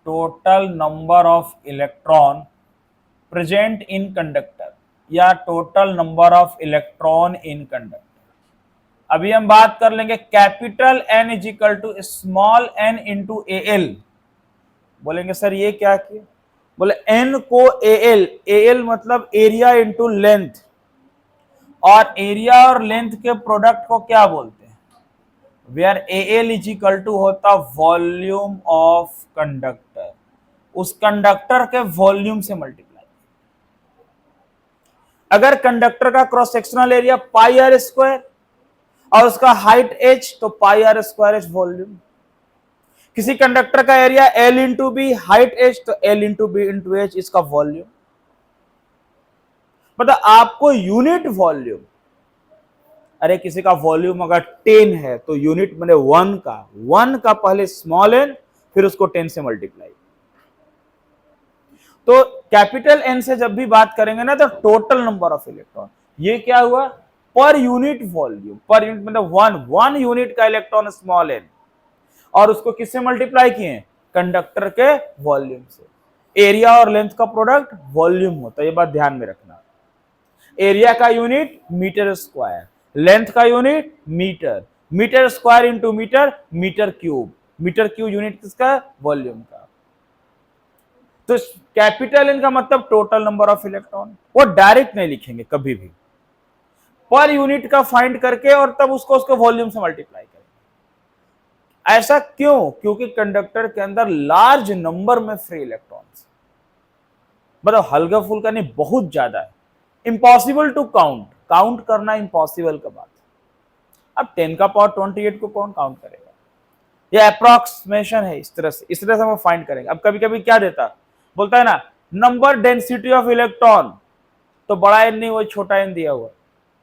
total number of electron present in conductor, या total number of electron in conductor. अभी हम बात कर लेंगे capital N is equal to small n into AL। बोलेंगे सर ये क्या किया, बोले n को AL मतलब एरिया इंटू लेंथ, और एरिया और लेंथ के प्रोडक्ट को क्या बोलते हैं, where AL is equal to होता वॉल्यूम ऑफ कंडक्टर, उस कंडक्टर के वॉल्यूम से मल्टीप्लाई। अगर कंडक्टर का cross sectional area pi r square और उसका हाइट h, तो pi r square h volume. किसी कंडक्टर का area L into b, height h, तो L into b into h इसका वॉल्यूम। मतलब आपको यूनिट वॉल्यूम, अरे किसी का वॉल्यूम अगर 10 है तो यूनिट मैंने 1 का पहले स्मॉल n फिर उसको 10 से मल्टीप्लाई। तो कैपिटल N से जब भी बात करेंगे ना तो टोटल नंबर ऑफ इलेक्ट्रॉन, ये क्या हुआ, per unit volume, per unit मतलब 1 यूनिट का इलेक्ट्रॉन स्मॉल n, और उसको किससे मल्टीप्लाई किए, कंडक्टर के वॉल्यूम से। एरिया और लेंथ का प्रोडक्ट वॉल्यूम होता है, ये बात ध्यान में रखना। एरिया का यूनिट मीटर स्क्वायर, लेंथ का unit metre, metre square into metre, metre cube. Metre cube unit किसका? वॉल्यूम का। तो कैपिटल एन का मतलब टोटल नंबर ऑफ इलेक्ट्रॉन। वो डायरेक्ट नहीं लिखेंगे कभी भी, पर यूनिट का फाइंड करके और तब उसको उसके वॉल्यूम से मल्टीप्लाई करेंगे। ऐसा क्यों? क्योंकि कंडक्टर के अंदर लार्ज नंबर में फ्री इलेक्ट्रॉन्स, मतलब हल्का फुल्का नहीं, बहुत ज्यादा है। इम्पॉसिबल टू काउंट, काउंट करना इम्पॉसिबल का बात। अब 10 का पावर 28 को कौन काउंट करेगा? ये अप्रोक्सीमेशन है, इस तरह से हम फाइंड करेंगे। अब कभी कभी क्या देता, बोलता है ना नंबर डेंसिटी ऑफ इलेक्ट्रॉन, तो बड़ा एन नहीं, वो छोटा एन दिया हुआ।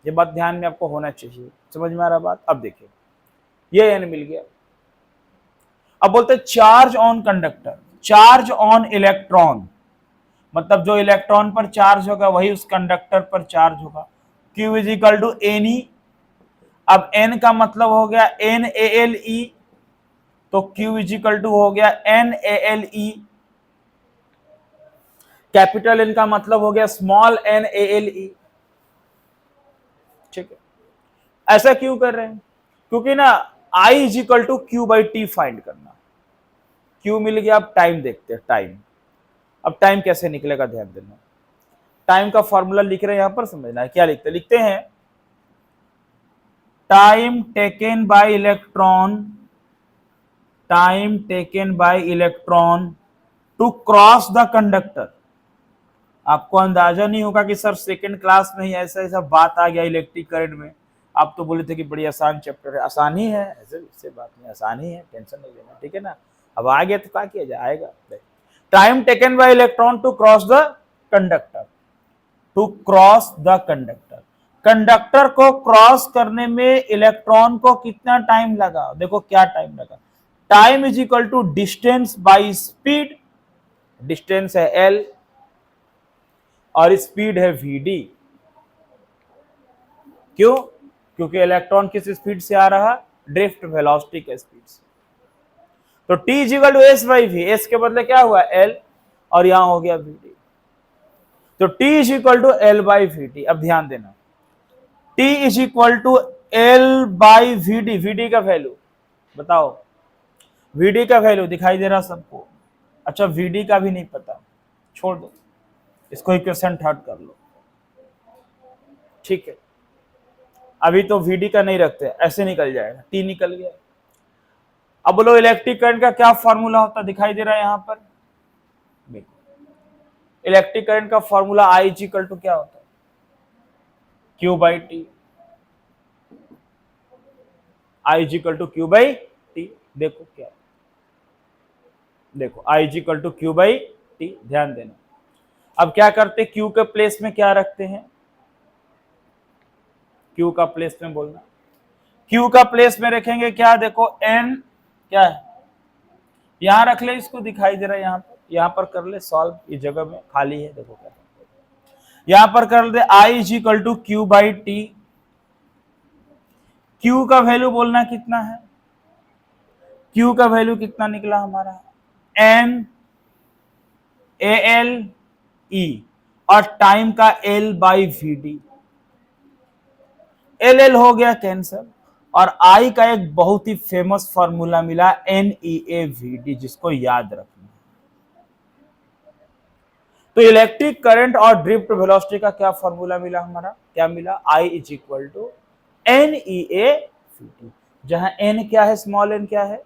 ये बात ध्यान में आपको होना चाहिए। समझ में आ रहा बात? अब देखिए ये एन मिल गया। अब बोलते charge on conductor, charge on electron, मतलब जो इलेक्ट्रॉन पर चार्ज होगा वही उस कंडक्टर पर चार्ज होगा। Q is equal to N E. अब n का मतलब हो गया NaLe, तो Q इज इक्वल टू हो गया NaLe। कैपिटल N का मतलब हो गया स्मॉल NaLe। ठीक है, ऐसा क्यों कर रहे हैं? क्योंकि ना I is equal to Q by T find करना। Q मिल गया। अब टाइम देखते हैं, टाइम। अब टाइम कैसे निकलेगा ध्यान देना। टाइम का फॉर्मूला लिख रहे हैं यहां पर, समझना है क्या लिखते हैं time taken by electron, time taken by electron to cross the conductor. आपको अंदाजा नहीं होगा कि सर सेकंड क्लास में ही ऐसा ऐसा बात आ गया इलेक्ट्रिक करंट में। आप तो बोले थे कि बड़ी आसान चैप्टर है। आसान ही है, ऐसे बात नहीं, आसान ही है, टेंशन नहीं लेना, ठीक है ना। अब आ गया तो क्या किया जाए, आएगा। Time taken by electron to cross the conductor, to cross the conductor. Conductor को क्रॉस करने में इलेक्ट्रॉन को कितना टाइम लगा? देखो क्या टाइम लगा। Time is equal to distance by speed. Distance है L और स्पीड है Vd। क्यों? क्योंकि इलेक्ट्रॉन किस स्पीड से आ रहा? ड्रिफ्ट वेलोसिटी के स्पीड से। तो T is equal to S by V। S के बदले क्या हुआ? L, और यहां हो गया Vd। तो T is equal to L by Vd। अब ध्यान देना, T is equal to L by Vd। Vd का वैल्यू बताओ, Vd का वैल्यू दिखाई दे रहा सबको? अच्छा Vd का भी नहीं पता, छोड़ दो, इसको इक्वेशन थर्ड कर लो। ठीक है, अभी तो Vd का नहीं रखते, ऐसे निकल जाएगा, T निकल गया। अब बोलो इलेक्ट्रिक करंट का क्या फॉर्मूला होता, दिखाई दे रहा है यहां पर? इलेक्ट्रिक करंट का formula I is equal to क्या होता है? Q by T. I is equal to Q by T. देखो क्या, देखो I is equal to Q by T. ध्यान देना। अब क्या करते, Q के प्लेस में क्या रखते हैं? Q का प्लेस में बोलना, Q का प्लेस में रखेंगे क्या? देखो N क्या है, यहां रख ले, इसको दिखाई दे रहा है यहां पर कर ले सॉल्व। इस जगह में खाली है, देखो क्या यहां पर कर दे। I is equal to Q by T. Q का वैल्यू बोलना कितना है? Q का वैल्यू कितना निकला हमारा? NaLe, और टाइम का L बाई Vd। L हो गया कैंसर, और I का एक बहुत ही फेमस फॉर्मूला मिला NeaVd, जिसको याद रखना। तो इलेक्ट्रिक करंट और ड्रिफ्ट वेलोसिटी का क्या फॉर्मूला मिला हमारा? क्या मिला? I is equal to NeaVd, जहां N क्या है? स्मॉल n क्या है?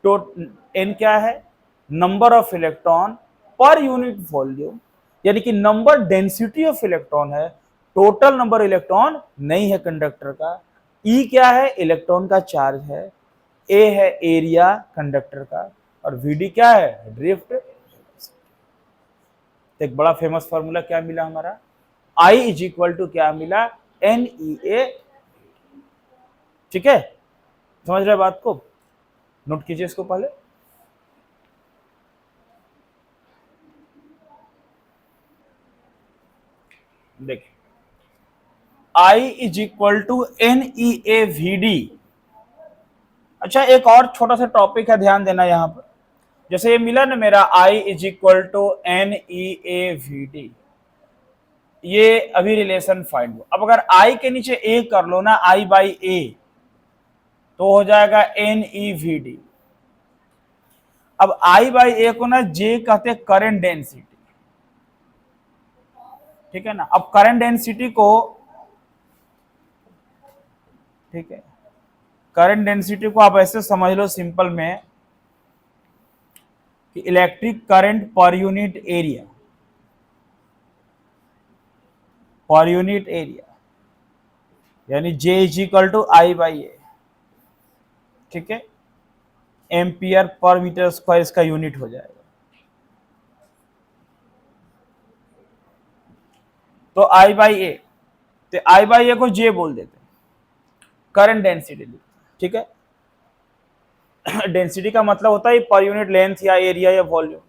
तो N क्या है? Number of electron per unit volume, यानी कि नंबर डेंसिटी ऑफ इलेक्ट्रॉन है, टोटल नंबर इलेक्ट्रॉन नहीं है कंडक्टर का। E क्या है? इलेक्ट्रॉन का चार्ज है। A है एरिया कंडक्टर का, और Vd क्या है? ड्रिफ्ट। एक बड़ा फेमस फॉर्मूला क्या मिला हमारा? I इज इक्वल टू क्या मिला? Nea। ठीक है, समझ रहे बात को? नोट कीजिए इसको पहले। देखिए I is equal to NeaVd। अच्छा एक और छोटा सा टॉपिक है, ध्यान देना यहां पर। जैसे ये मिला ना मेरा I is equal to NeaVd, ये अभी रिलेशन फाइंड हो। अब अगर I के नीचे A कर लो ना, I बाई A, तो हो जाएगा NeVd। अब I/A को ना J कहते हैं करंट डेंसिटी, ठीक है ना। अब करंट डेंसिटी को, ठीक है, करंट डेंसिटी को आप ऐसे समझ लो सिंपल में कि electric current per unit area, per unit area यानी J = I/A, ठीक है, एम्पियर पर मीटर स्क्वायर इसका यूनिट हो जाएगा। तो I/A, तो I/A को J बोल देते हैं, करंट डेंसिटी, ठीक है। डेंसिटी का मतलब होता है पर यूनिट लेंथ या एरिया या वॉल्यूम।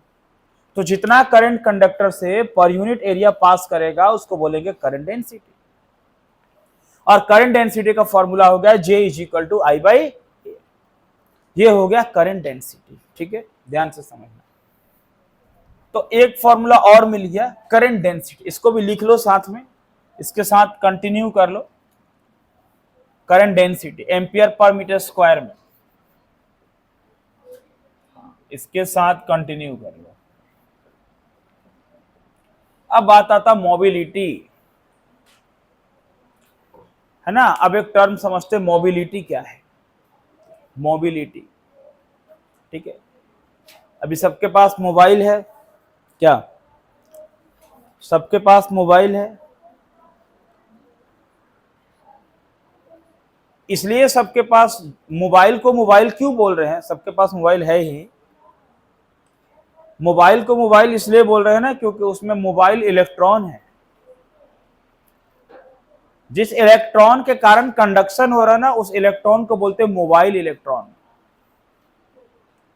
तो जितना करंट कंडक्टर से पर यूनिट एरिया पास करेगा उसको बोलेंगे करंट डेंसिटी। और करंट डेंसिटी का फॉर्मूला हो गया J = I/A। ये हो गया करंट डेंसिटी, ठीक है, ध्यान से समझना। तो एक फॉर्मूला और मिल गया करंट डेंसिटी, इसको भी लिख लो साथ में, इसके साथ कंटिन्यू कर लो। Current density ampere per metre square में, इसके साथ कंटिन्यू कर लो। अब बात आता मोबिलिटी, है ना। अब एक टर्म समझते, मोबिलिटी क्या है। मोबिलिटी, ठीक है, अभी सबके पास मोबाइल है क्या? सबके पास मोबाइल है, इसलिए सबके पास मोबाइल को मोबाइल क्यों बोल रहे हैं? सबके पास मोबाइल है ही। मोबाइल को मोबाइल इसलिए बोल रहे हैं ना क्योंकि उसमें मोबाइल इलेक्ट्रॉन है। जिस इलेक्ट्रॉन के कारण कंडक्शन हो रहा है ना, उस इलेक्ट्रॉन को बोलते हैं मोबाइल इलेक्ट्रॉन।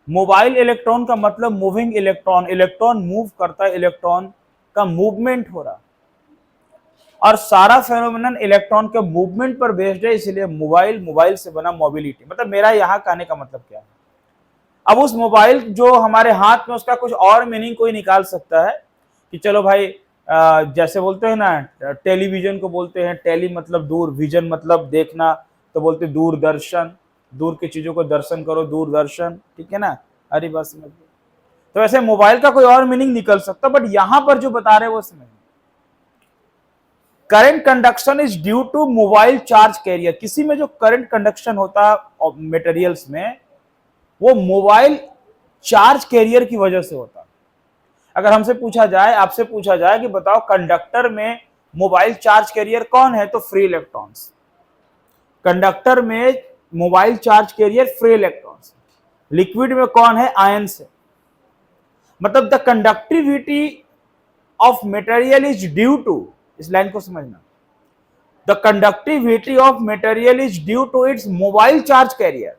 मोबाइल इलेक्ट्रॉन का मतलब मूविंग इलेक्ट्रॉन, इलेक्ट्रॉन मूव करता है, इलेक्ट्रॉन का मूवमेंट हो रहा, और सारा फेनोमेनन इलेक्ट्रॉन के मूवमेंट पर बेस्ड है, इसलिए मोबाइल, मोबाइल से बना मोबिलिटी। मतलब मेरा यहां कहने का मतलब क्या है, अब उस मोबाइल जो हमारे हाथ में, उसका कुछ और मीनिंग कोई निकाल सकता है कि चलो भाई, जैसे बोलते हैं ना, टेलीविजन को बोलते हैं टेली मतलब दूर, विजन मतलब देखना, तो बोलते दूरदर्शन, दूर की चीजों को दर्शन करो, दूरदर्शन, ठीक है ना। अरे बस समझ गए। तो ऐसे मोबाइल का कोई और मीनिंग निकल सकता, बट यहां पर जो बता रहे हैं वो समझ, current conduction is due to mobile charge carrier. किसी में जो करंट कंडक्शन होता है मटेरियल्स में, वो मोबाइल चार्ज कैरियर की वजह से होता है। अगर हमसे पूछा जाए, आपसे पूछा जाए कि बताओ कंडक्टर में मोबाइल चार्ज कैरियर कौन है, तो फ्री इलेक्ट्रॉन्स। कंडक्टर में mobile charge carrier free electrons. Liquid में कौन है, आयंस है। मतलब the conductivity of material is due to, इस लाइन को समझना, the conductivity of material is due to its mobile charge carrier.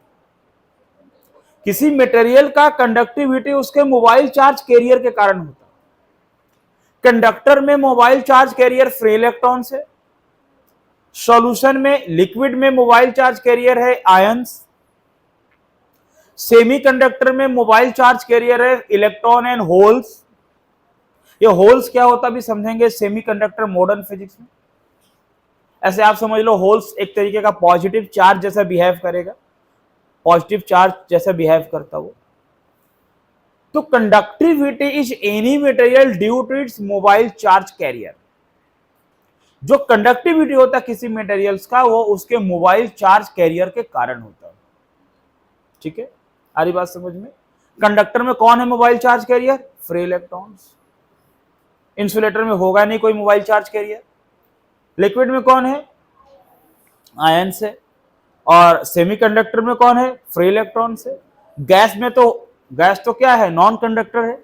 किसी मटेरियल का कंडक्टिविटी उसके मोबाइल चार्ज कैरियर के कारण होता है। कंडक्टर में mobile charge carrier free electron है, सॉल्यूशन में, लिक्विड में मोबाइल चार्ज कैरियर है आयंस, सेमीकंडक्टर में मोबाइल चार्ज कैरियर है इलेक्ट्रॉन एंड होल्स। ये होल्स क्या होता भी समझेंगे सेमीकंडक्टर मॉडर्न फिजिक्स में। ऐसे आप समझ लो, होल्स एक तरीके का पॉजिटिव चार्ज जैसा बिहेव करेगा, पॉजिटिव चार्ज जैसा बिहेव करता वो। तो conductivity is any material due to its mobile charge carrier. जो कंडक्टिविटी होता है किसी मटेरियल्स का, वो उसके मोबाइल चार्ज कैरियर के कारण होता है, ठीक है। आ रही बात समझ में? कंडक्टर में कौन है mobile charge carrier, free electrons. Insulator में होगा नहीं कोई मोबाइल चार्ज कैरियर। लिक्विड में कौन है, आयंस है। और सेमीकंडक्टर में कौन है, फ्री इलेक्ट्रॉन से। गैस में तो, गैस तो क्या है, नॉन कंडक्टर है।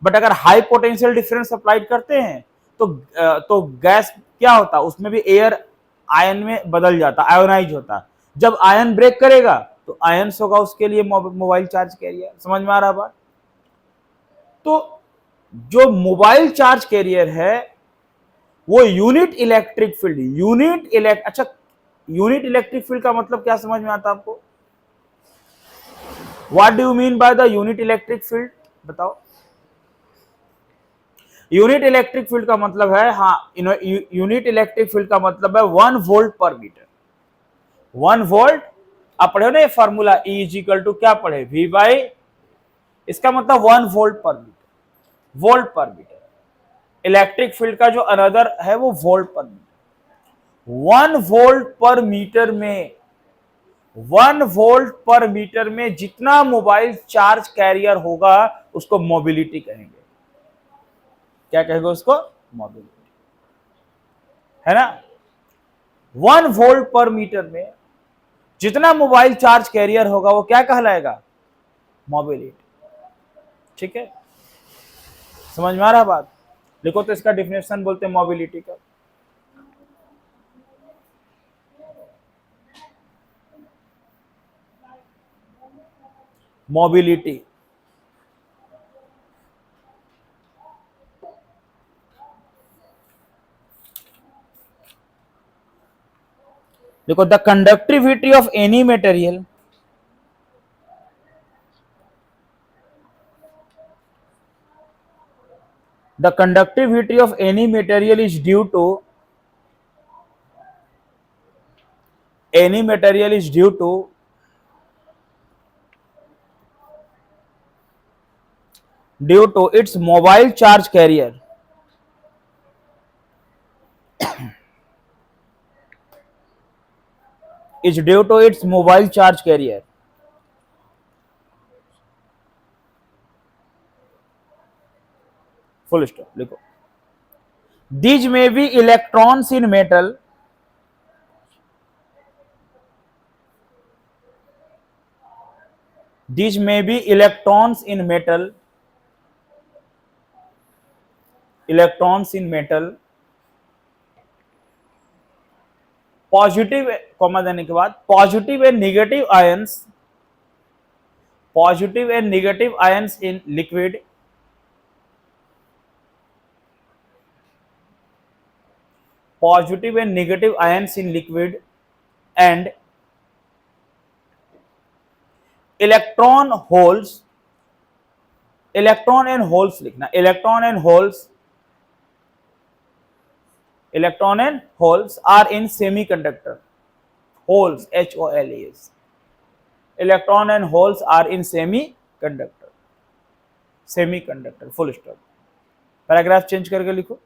बट अगर हाई पोटेंशियल डिफरेंस अप्लाइड करते हैं तो गैस क्या होता है, उसमें भी एयर आयन में बदल जाता, आयोनाइज होता। जब आयन ब्रेक करेगा तो आयंस होगा उसके लिए मोबाइल चार्ज कैरियर। समझ में आ रहा बात? तो जो मोबाइल चार्ज कैरियर है वो यूनिट इलेक्ट्रिक फील्ड, अच्छा, यूनिट इलेक्ट्रिक फील्ड का मतलब क्या समझ में आता आपको? What do you mean by the unit electric field, बताओ। यूनिट इलेक्ट्रिक फील्ड का मतलब है, हाँ, यूनिट इलेक्ट्रिक फील्ड का मतलब है 1 वोल्ट पर मीटर। 1 वोल्ट आप पढ़े हो ना ये formula, E is equal to क्या पढ़े, V बाई, इसका मतलब 1 volt per metre, volt per metre. Electric field का जो अनदर है वो volt per metre. 1 volt per metre में, 1 वोल्ट पर मीटर में जितना मोबाइल चार्ज कैरियर होगा उसको मोबिलिटी कहेंगे। क्या कहेंगे उसको, मोबिलिटी, है ना। 1 वोल्ट पर मीटर में जितना मोबाइल चार्ज कैरियर होगा वो क्या कहलाएगा, मोबिलिटी। ठीक है, समझ में आ रहा बात। लिखो तो इसका डिफिनेशन बोलते हैं मोबिलिटी का। मोबिलिटी, देखो the conductivity of any material, the conductivity of any material is due to, any material is due to its mobile charge carrier, is due to its mobile charge carrier, full stop। लिखो, these may be electrons in metal, these may be electrons in metal, electrons in metal, positive comma देने के बाद positive and negative ions, positive and negative ions in liquid, positive and negative ions in liquid, and electron holes, electron and holes लिखना, electron and holes, electron and holes are in semiconductor, holes, HOLES, electron and holes are in semiconductor, semiconductor, full stop। Paragraph change करके लिखो,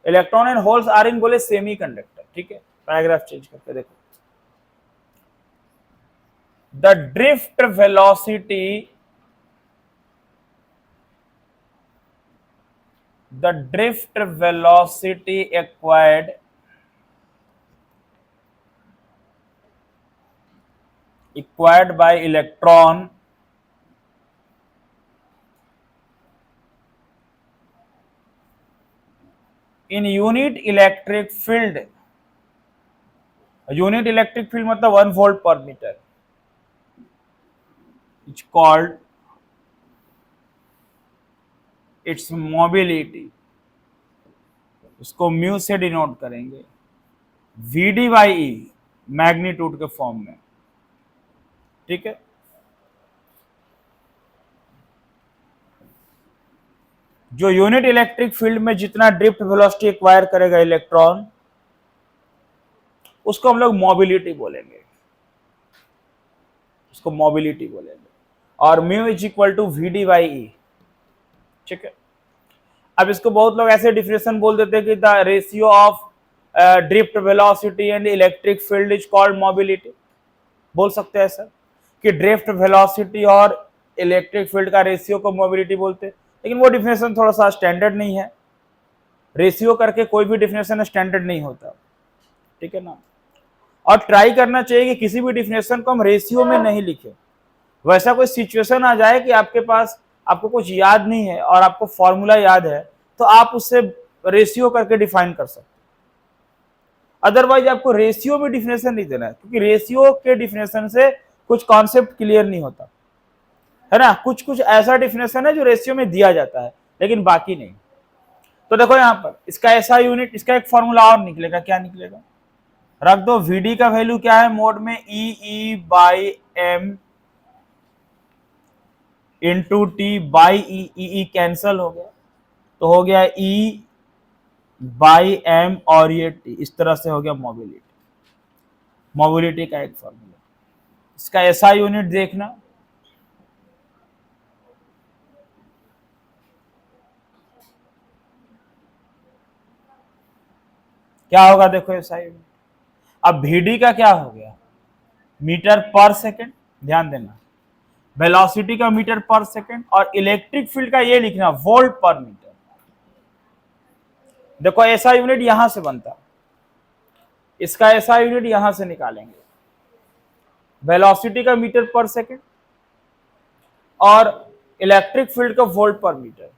electron and holes are in बोले semiconductor. ठीक है, paragraph change करके देखो, the drift velocity, the drift velocity acquired by electron in unit electric field, unit electric field मतलब 1 volt per meter, it's called its mobility, इसको mu से denote करेंगे, VD by E magnitude के form में। ठीक है, जो यूनिट इलेक्ट्रिक फील्ड में जितना ड्रिफ्ट वेलोसिटी एक्वायर करेगा इलेक्ट्रॉन, उसको हम लोग मोबिलिटी बोलेंगे, उसको मोबिलिटी बोलेंगे, और mu is equal to VD by E. ठीक है, अब इसको बहुत लोग ऐसे डिफिनेशन बोल देते हैं कि the ratio of drift velocity and electric field is called mobility, बोल सकते हैं सर कि ड्रिफ्ट वेलोसिटी और इलेक्ट्रिक फील्ड का रेशियो को मोबिलिटी बोलते हैं, लेकिन वो डिफिनेशन थोड़ा सा स्टैंडर्ड नहीं है, रेशियो करके कोई भी डिफिनेशन स्टैंडर्ड नहीं होता। ठीक है ना, और ट्राई करना चाहिए कि किसी भी डिफिनेशन को हम रेशियो में नहीं लिखे। वैसा कोई सिचुएशन आ जाए कि आपके पास, आपको कुछ याद नहीं है और आपको फॉर्मूला याद है, तो आप उससे रेशियो करके डिफाइन कर सकते, अदरवाइज आपको रेशियो में डिफिनेशन नहीं देना है, क्योंकि रेशियो के डिफिनेशन से कुछ कॉन्सेप्ट क्लियर नहीं होता है ना। कुछ कुछ ऐसा डिफिनेशन है जो रेशियो में दिया जाता है लेकिन बाकी नहीं। तो देखो यहां पर इसका ऐसा यूनिट, इसका एक फॉर्मूला और निकलेगा, क्या निकलेगा, रख दो, VD का वैल्यू क्या है मोड में, E by M into T by E cancel हो गया, तो हो गया E बाई एम और ये T, इस तरह से हो गया मोबिलिटी। मोबिलिटी का एक फॉर्मूला। इसका एसआई यूनिट देखना, क्या होगा देखो एसआई यूनिट। अब VD का क्या हो गया, मीटर पर सेकेंड, ध्यान देना, वेलोसिटी का मीटर पर सेकेंड, और इलेक्ट्रिक फील्ड का ये लिखना वोल्ट पर मीटर। देखो ऐसा यूनिट यहां से बनता, इसका ऐसा यूनिट यहां से निकालेंगे, वेलोसिटी का मीटर पर सेकेंड और इलेक्ट्रिक फील्ड का वोल्ट पर मीटर।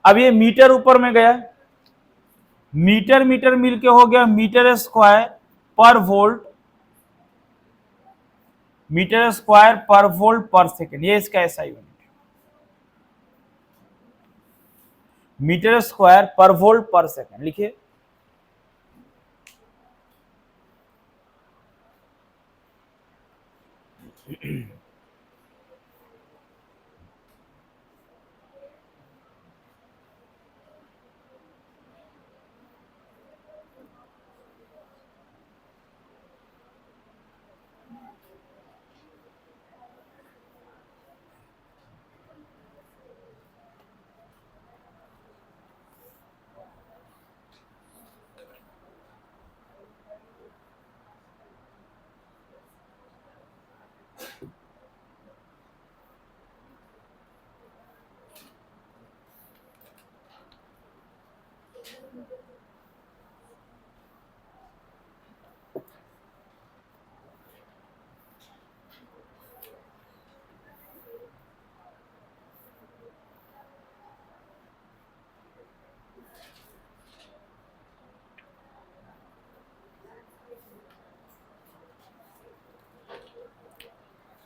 अब ये मीटर ऊपर में गया, मीटर मीटर मिलके हो गया मीटर स्क्वायर पर वोल्ट, मीटर स्क्वायर पर वोल्ट पर सेकेंड, ये इसका ऐसा यूनिट, मीटर स्क्वायर पर वोल्ट पर सेकेंड लिखिए।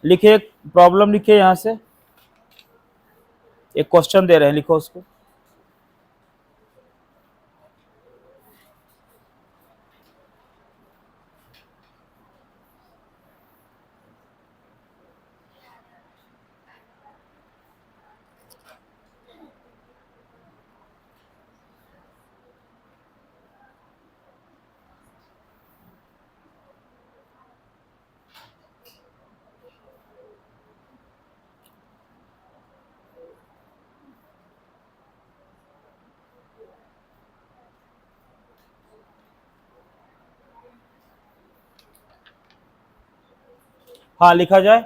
लिखिए एक प्रॉब्लम, लिखिए यहां से एक क्वेश्चन दे रहे हैं, लिखो उसको। हाँ लिखा जाए,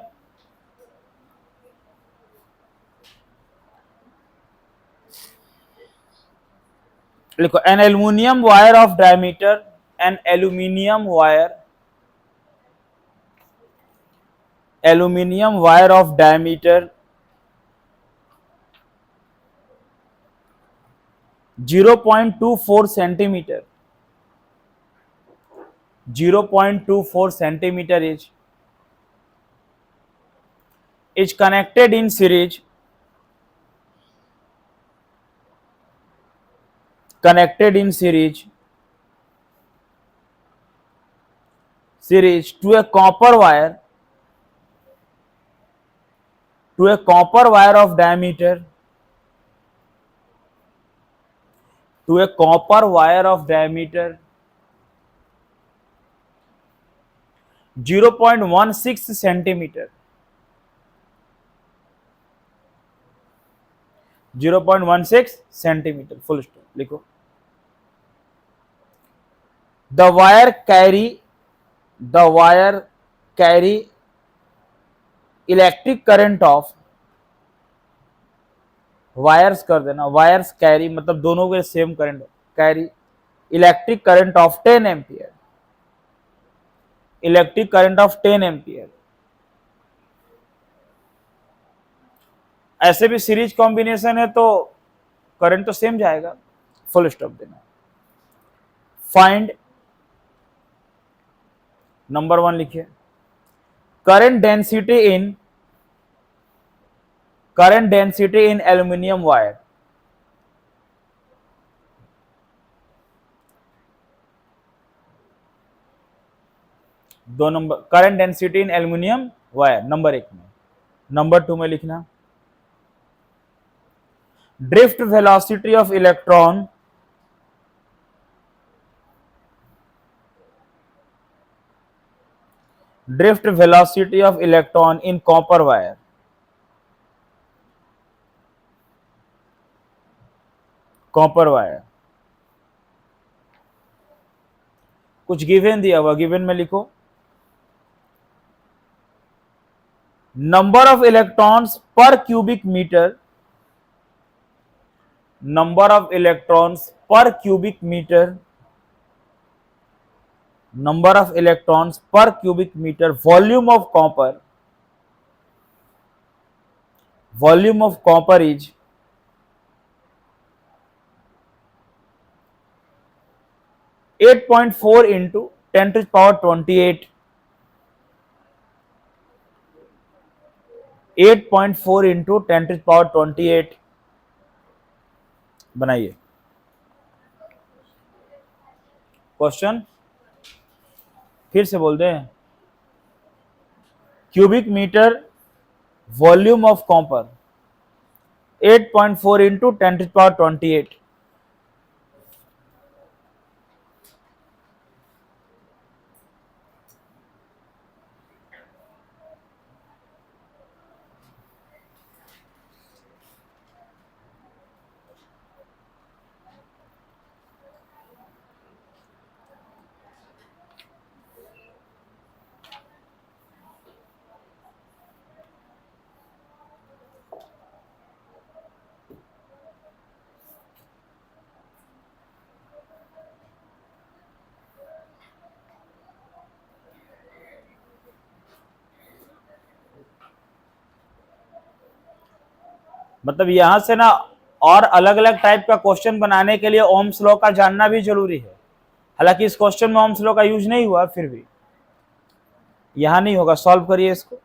लिखो an aluminium wire of diameter, an aluminium wire of diameter 0.24 centimetre, 0.24 centimetre is connected in series, to a copper wire, of diameter, 0.16 centimetre, 0.16 centimetre, full stop लिखो। The wire carry electric current of, wires कर देना, wires carry मतलब दोनों के same current, carry electric current of 10 ampere, electric current of 10 ampere. ऐसे भी series combination है तो करंट तो सेम जाएगा, फुल स्टॉप देना। फाइंड नंबर 1 लिखिए, current density in aluminium wire, दो number, current density in aluminium wire number 1 में। नंबर 2 में लिखना drift velocity of electron, drift velocity of electron in copper wire. Copper wire कुछ given दिया हुआ, given में लिखो number of electrons per cubic metre, number of electrons per cubic metre, number of electrons per cubic metre, volume of copper, volume of copper is 8.4 into 10 to the power 28, 8.4 into 10 to the power 28 बनाइए question, फिर से बोल दें cubic metre volume of copper 8.4 into 10 to the power 28। मतलब यहां से ना और अलग अलग टाइप का क्वेश्चन बनाने के लिए ओम्स लॉ का जानना भी जरूरी है। हालांकि इस क्वेश्चन में ओम्स लॉ का यूज नहीं हुआ, फिर भी यहां नहीं होगा, सॉल्व करिए इसको।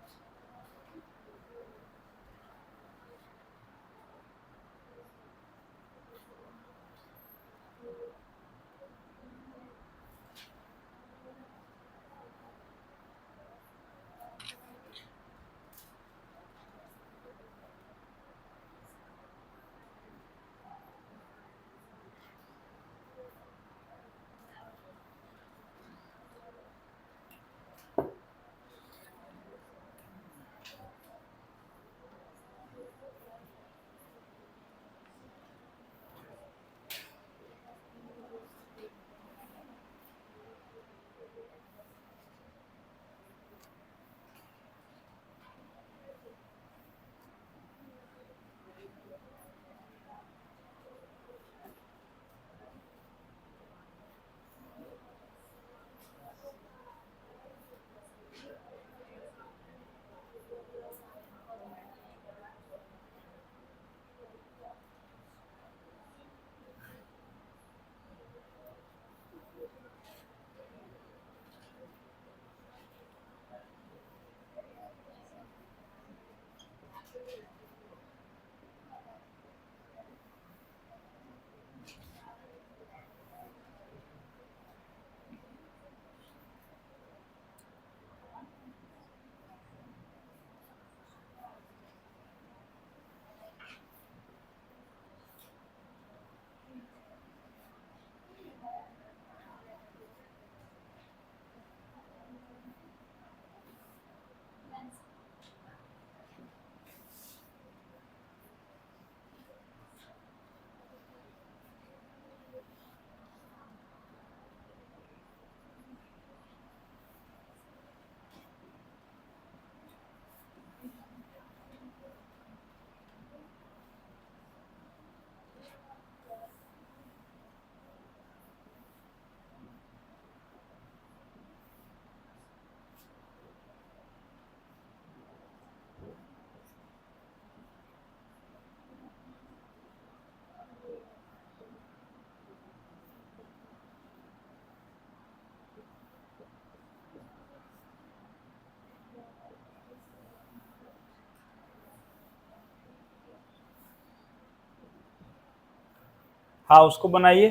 हाँ उसको बनाइए,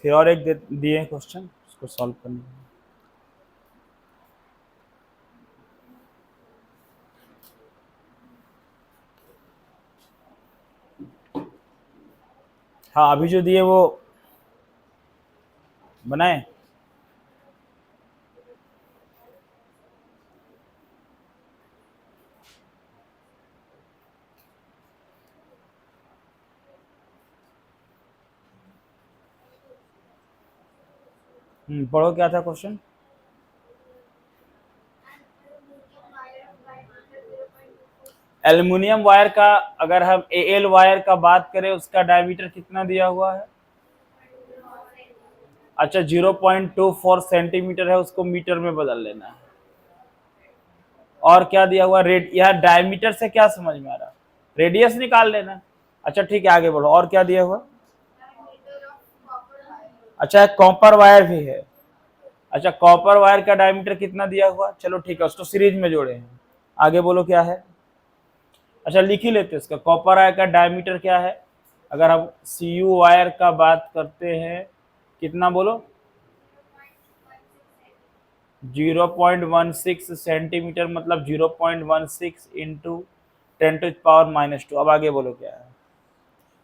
फिर और एक दिए क्वेश्चन उसको सॉल्व करने। हाँ अभी जो दिए वो बनाए। पढ़ो क्या था क्वेश्चन। एल्युमिनियम वायर का अगर हम एल वायर का बात करें उसका डायमीटर कितना दिया हुआ है? अच्छा 0.24 सेंटीमीटर है, उसको मीटर में बदल लेना है। और क्या दिया हुआ? रेड, यह डायमीटर से क्या समझ में आ रहा? रेडियस निकाल लेना। अच्छा ठीक है आगे बढ़ो, और क्या दिया हुआ? अच्छा एक कॉपर वायर भी है। अच्छा कॉपर वायर का डायमीटर कितना दिया हुआ? चलो ठीक है, उसको सीरीज में जोड़े हैं। आगे बोलो क्या है? अच्छा लिख ही लेते इसका, कॉपर वायर का डायमीटर क्या है? अगर हम सीयू वायर का बात करते हैं, कितना बोलो? 0.16 सेंटीमीटर, मतलब 0.16 इंटू 10⁻²। अब आगे बोलो क्या है?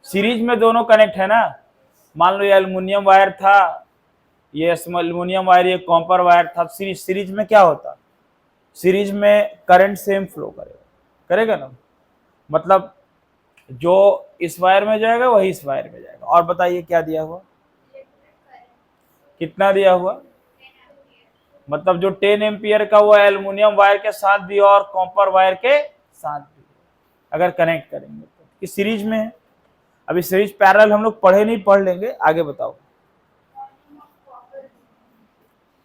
सीरीज में दोनों कनेक्ट है ना। मान लो ये एल्युमिनियम वायर था, ये एल्युमिनियम वायर, ये कॉपर वायर था। सीरीज में क्या होता? सीरीज में करंट सेम फ्लो करेगा, करेगा ना। मतलब जो इस वायर में जाएगा वही इस वायर में जाएगा। और बताइए क्या दिया हुआ? कितना दिया हुआ? मतलब जो 10 एम्पियर का वो एल्युमिनियम वायर के साथ भी और कॉपर वायर के साथ भी अगर कनेक्ट करेंगे तो कि सीरीज में है। अभी सीरीज पैरेलल हम लोग पढ़े नहीं, पढ़ लेंगे। आगे बताओ।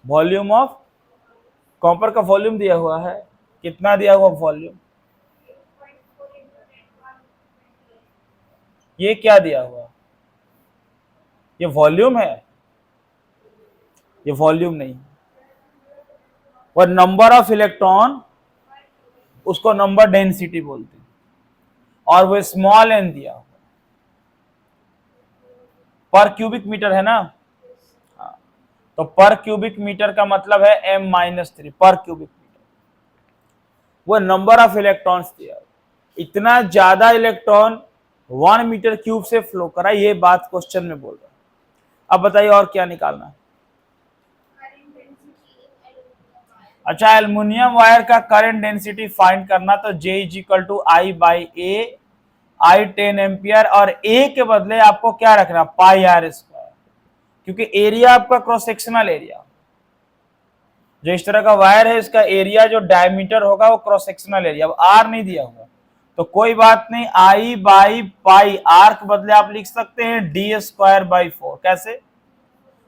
वॉल्यूम ऑफ कॉपर का वॉल्यूम दिया हुआ है, कितना दिया हुआ वॉल्यूम? ये क्या दिया हुआ? ये वॉल्यूम है, ये वॉल्यूम नहीं। और नंबर ऑफ इलेक्ट्रॉन, उसको नंबर डेंसिटी बोलते हैं। और वो स्मॉल एन दिया हुआ, पर क्यूबिक मीटर है ना। हाँ, तो पर क्यूबिक मीटर का मतलब है m-3 पर क्यूबिक मीटर। वो नंबर ऑफ इलेक्ट्रॉन्स दिया, इतना ज्यादा इलेक्ट्रॉन 1 मीटर क्यूब से फ्लो करा, ये बात क्वेश्चन में बोल रहा है। अब बताइए और क्या निकालना है? अच्छा एल्युमिनियम वायर का करंट डेंसिटी फाइंड करना, तो J = I/A, I 10 एम्पियर, और A के बदले आपको क्या रखना? πr², क्योंकि एरिया आपका क्रॉस सेक्शनल एरिया, जो इस तरह का वायर है इसका एरिया जो डायमीटर होगा वो क्रॉस सेक्शनल एरिया। अब आर नहीं दिया हुआ तो कोई बात नहीं, I/π, आर के बदले आप लिख सकते हैं d²/4। कैसे?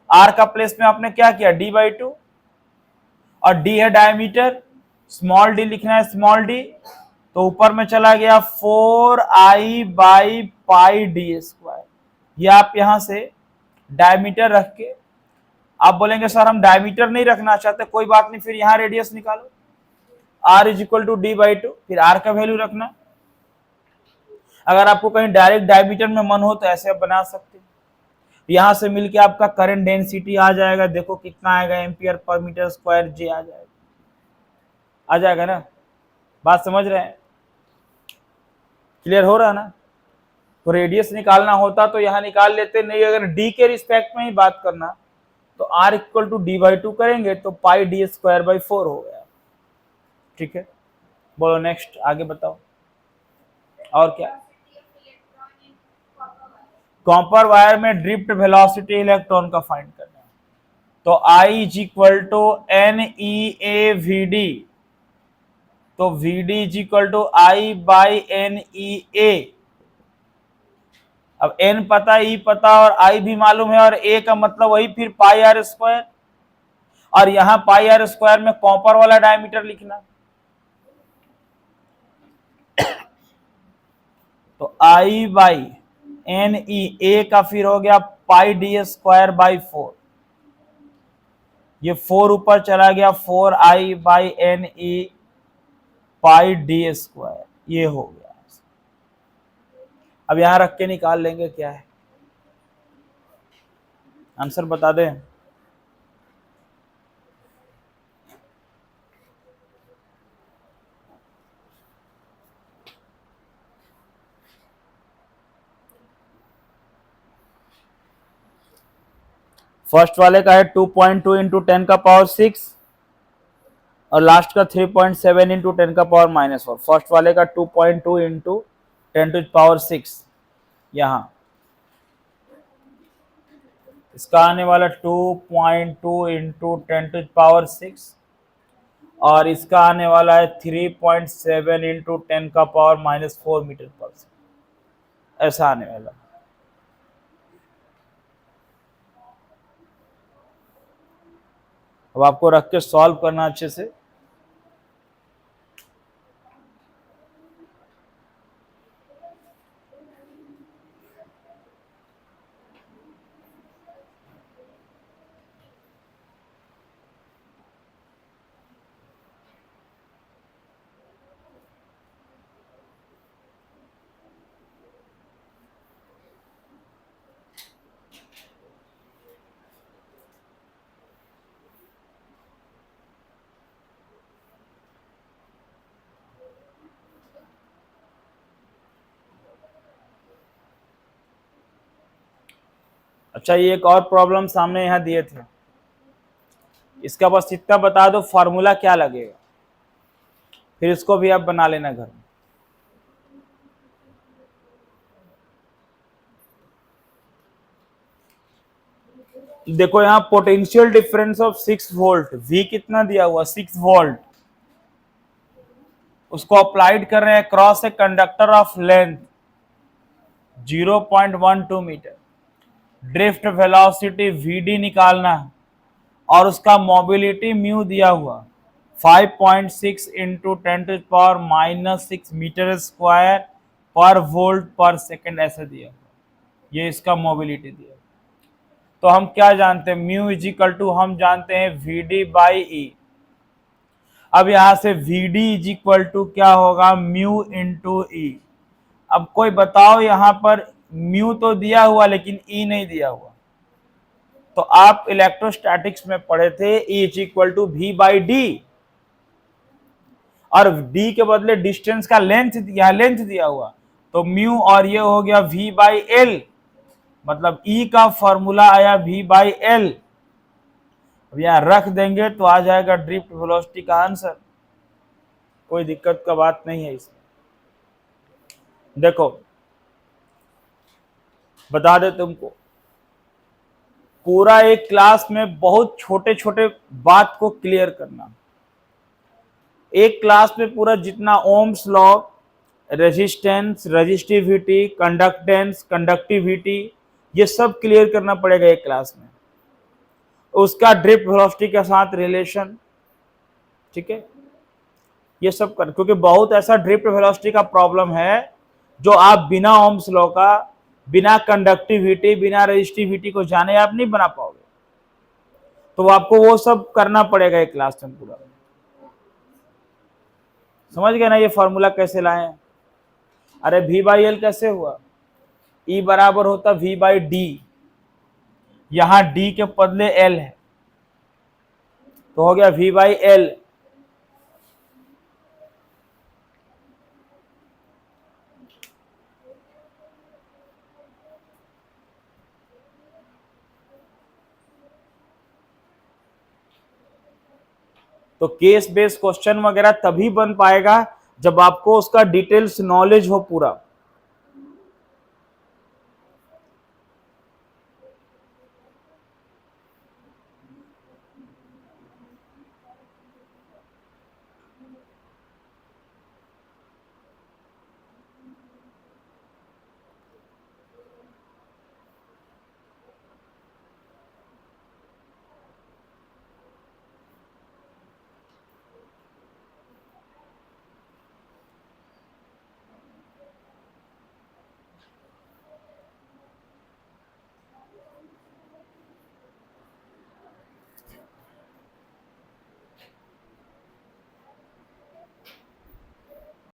आर का प्लेस में आपने क्या किया? d/2, और डी है डायमीटर, स्मॉल डी लिखना है, स्मॉल डी, तो ऊपर में चला गया 4I/πd²। ये आप यहां से डायमीटर रख के, आप बोलेंगे सर हम डायमीटर नहीं रखना चाहते, कोई बात नहीं, फिर यहां रेडियस निकालो, r = d/2, फिर r का वैल्यू रखना। अगर आपको कहीं डायरेक्ट डायमीटर में मन हो तो ऐसे आप बना सकते हैं। यहां से मिलके आपका करंट डेंसिटी आ जाएगा, देखो कितना आएगा, एम्पियर पर मीटर स्क्वायर जे आ जाएगा ना। बात समझ रहे हैं? क्लियर हो रहा ना? तो रेडियस निकालना होता तो यहां निकाल लेते, नहीं अगर डी के रिस्पेक्ट में ही बात करना तो r = d/2 करेंगे तो πd²/4 हो गया। ठीक है, बोलो नेक्स्ट, आगे बताओ और क्या। कॉपर वायर में ड्रिफ्ट वेलोसिटी इलेक्ट्रॉन का फाइंड करना है, तो I = NEA/VD, तो VD = I/NEA। अब n पता, E पता, और I भी मालूम है, और A का मतलब वही फिर πr², और यहां πr² में कॉपर वाला डायमीटर लिखना, तो I/NEA का फिर हो गया πd²/4। ये 4 ऊपर चला गया, 4I/NE πd², ये हो गया। अब यहां रख के निकाल लेंगे क्या है आंसर, बता दें। फर्स्ट वाले का है 2.2 इंटू 10⁻⁶, और लास्ट का 3.7 इंटू 10⁻⁻⁴। फर्स्ट वाले का 2.2 इंटू 10⁻⁶, यहां इसका आने वाला 2.2 इंटू 10⁶, और इसका आने वाला है 3.7 इंटू 10⁻⁻⁴ मीटर पर सेकेंड, ऐसा आने वाला। अब आपको रख के सॉल्व करना अच्छे से। अच्छा, ये एक और प्रॉब्लम सामने यहाँ दिए थे, इसका बस इतना बता दो फॉर्मूला क्या लगेगा, फिर इसको भी आप बना लेना घर में। देखो यहाँ potential difference of 6 volt, V कितना दिया हुआ 6 वोल्ट, उसको अप्लाइड कर रहे हैं cross a conductor of length 0.12 metre, drift velocity VD निकालना है, और उसका मोबिलिटी म्यू दिया हुआ 5.6 इंटू 10⁻⁻⁶ मीटर स्क्वायर पर वोल्ट पर सेकेंड, ऐसा दिया। ये इसका मोबिलिटी दिया। तो हम क्या जानते हैं, म्यू इज इक्वल टू हम जानते हैं VD बाई ई। अब यहां से VD इज इक्वल टू क्या होगा, म्यू इंटू ई। अब कोई बताओ यहां पर म्यू तो दिया हुआ लेकिन ई नहीं दिया हुआ। तो आप इलेक्ट्रोस्टैटिक्स में पढ़े थे E is equal to V by D, और D के बदले डिस्टेंस का लेंथ, यहां लेंथ दिया हुआ, तो म्यू और ये हो गया V बाई एल, मतलब E का फॉर्मूला आया V बाई एल। अब यहां रख देंगे तो आ जाएगा ड्रिफ्ट वेलोसिटी का आंसर, कोई दिक्कत का बात नहीं है इसमें। देखो बता दे तुमको, पूरा एक क्लास में बहुत छोटे छोटे बात को क्लियर करना। एक क्लास में पूरा जितना Ohm's law, resistance, resistivity, conductance, conductivity, ये सब क्लियर करना पड़ेगा एक क्लास में, उसका ड्रिफ्ट वेलोसिटी के साथ रिलेशन, ठीक है, ये सब कर, क्योंकि बहुत ऐसा ड्रिफ्ट वेलोसिटी का प्रॉब्लम है जो आप बिना ओम्स लॉ का, बिना कंडक्टिविटी, बिना रेजिस्टिविटी को जाने आप नहीं बना पाओगे। तो आपको वो सब करना पड़ेगा एक क्लास में पूरा। समझ गए ना ये फॉर्मूला कैसे लाए हैं? अरे V बाई एल कैसे हुआ, E बराबर होता V बाई डी, यहां D के बदले L है, तो हो गया V बाई एल। तो केस बेस्ड क्वेश्चन वगैरह तभी बन पाएगा जब आपको उसका डिटेल्स नॉलेज हो पूरा।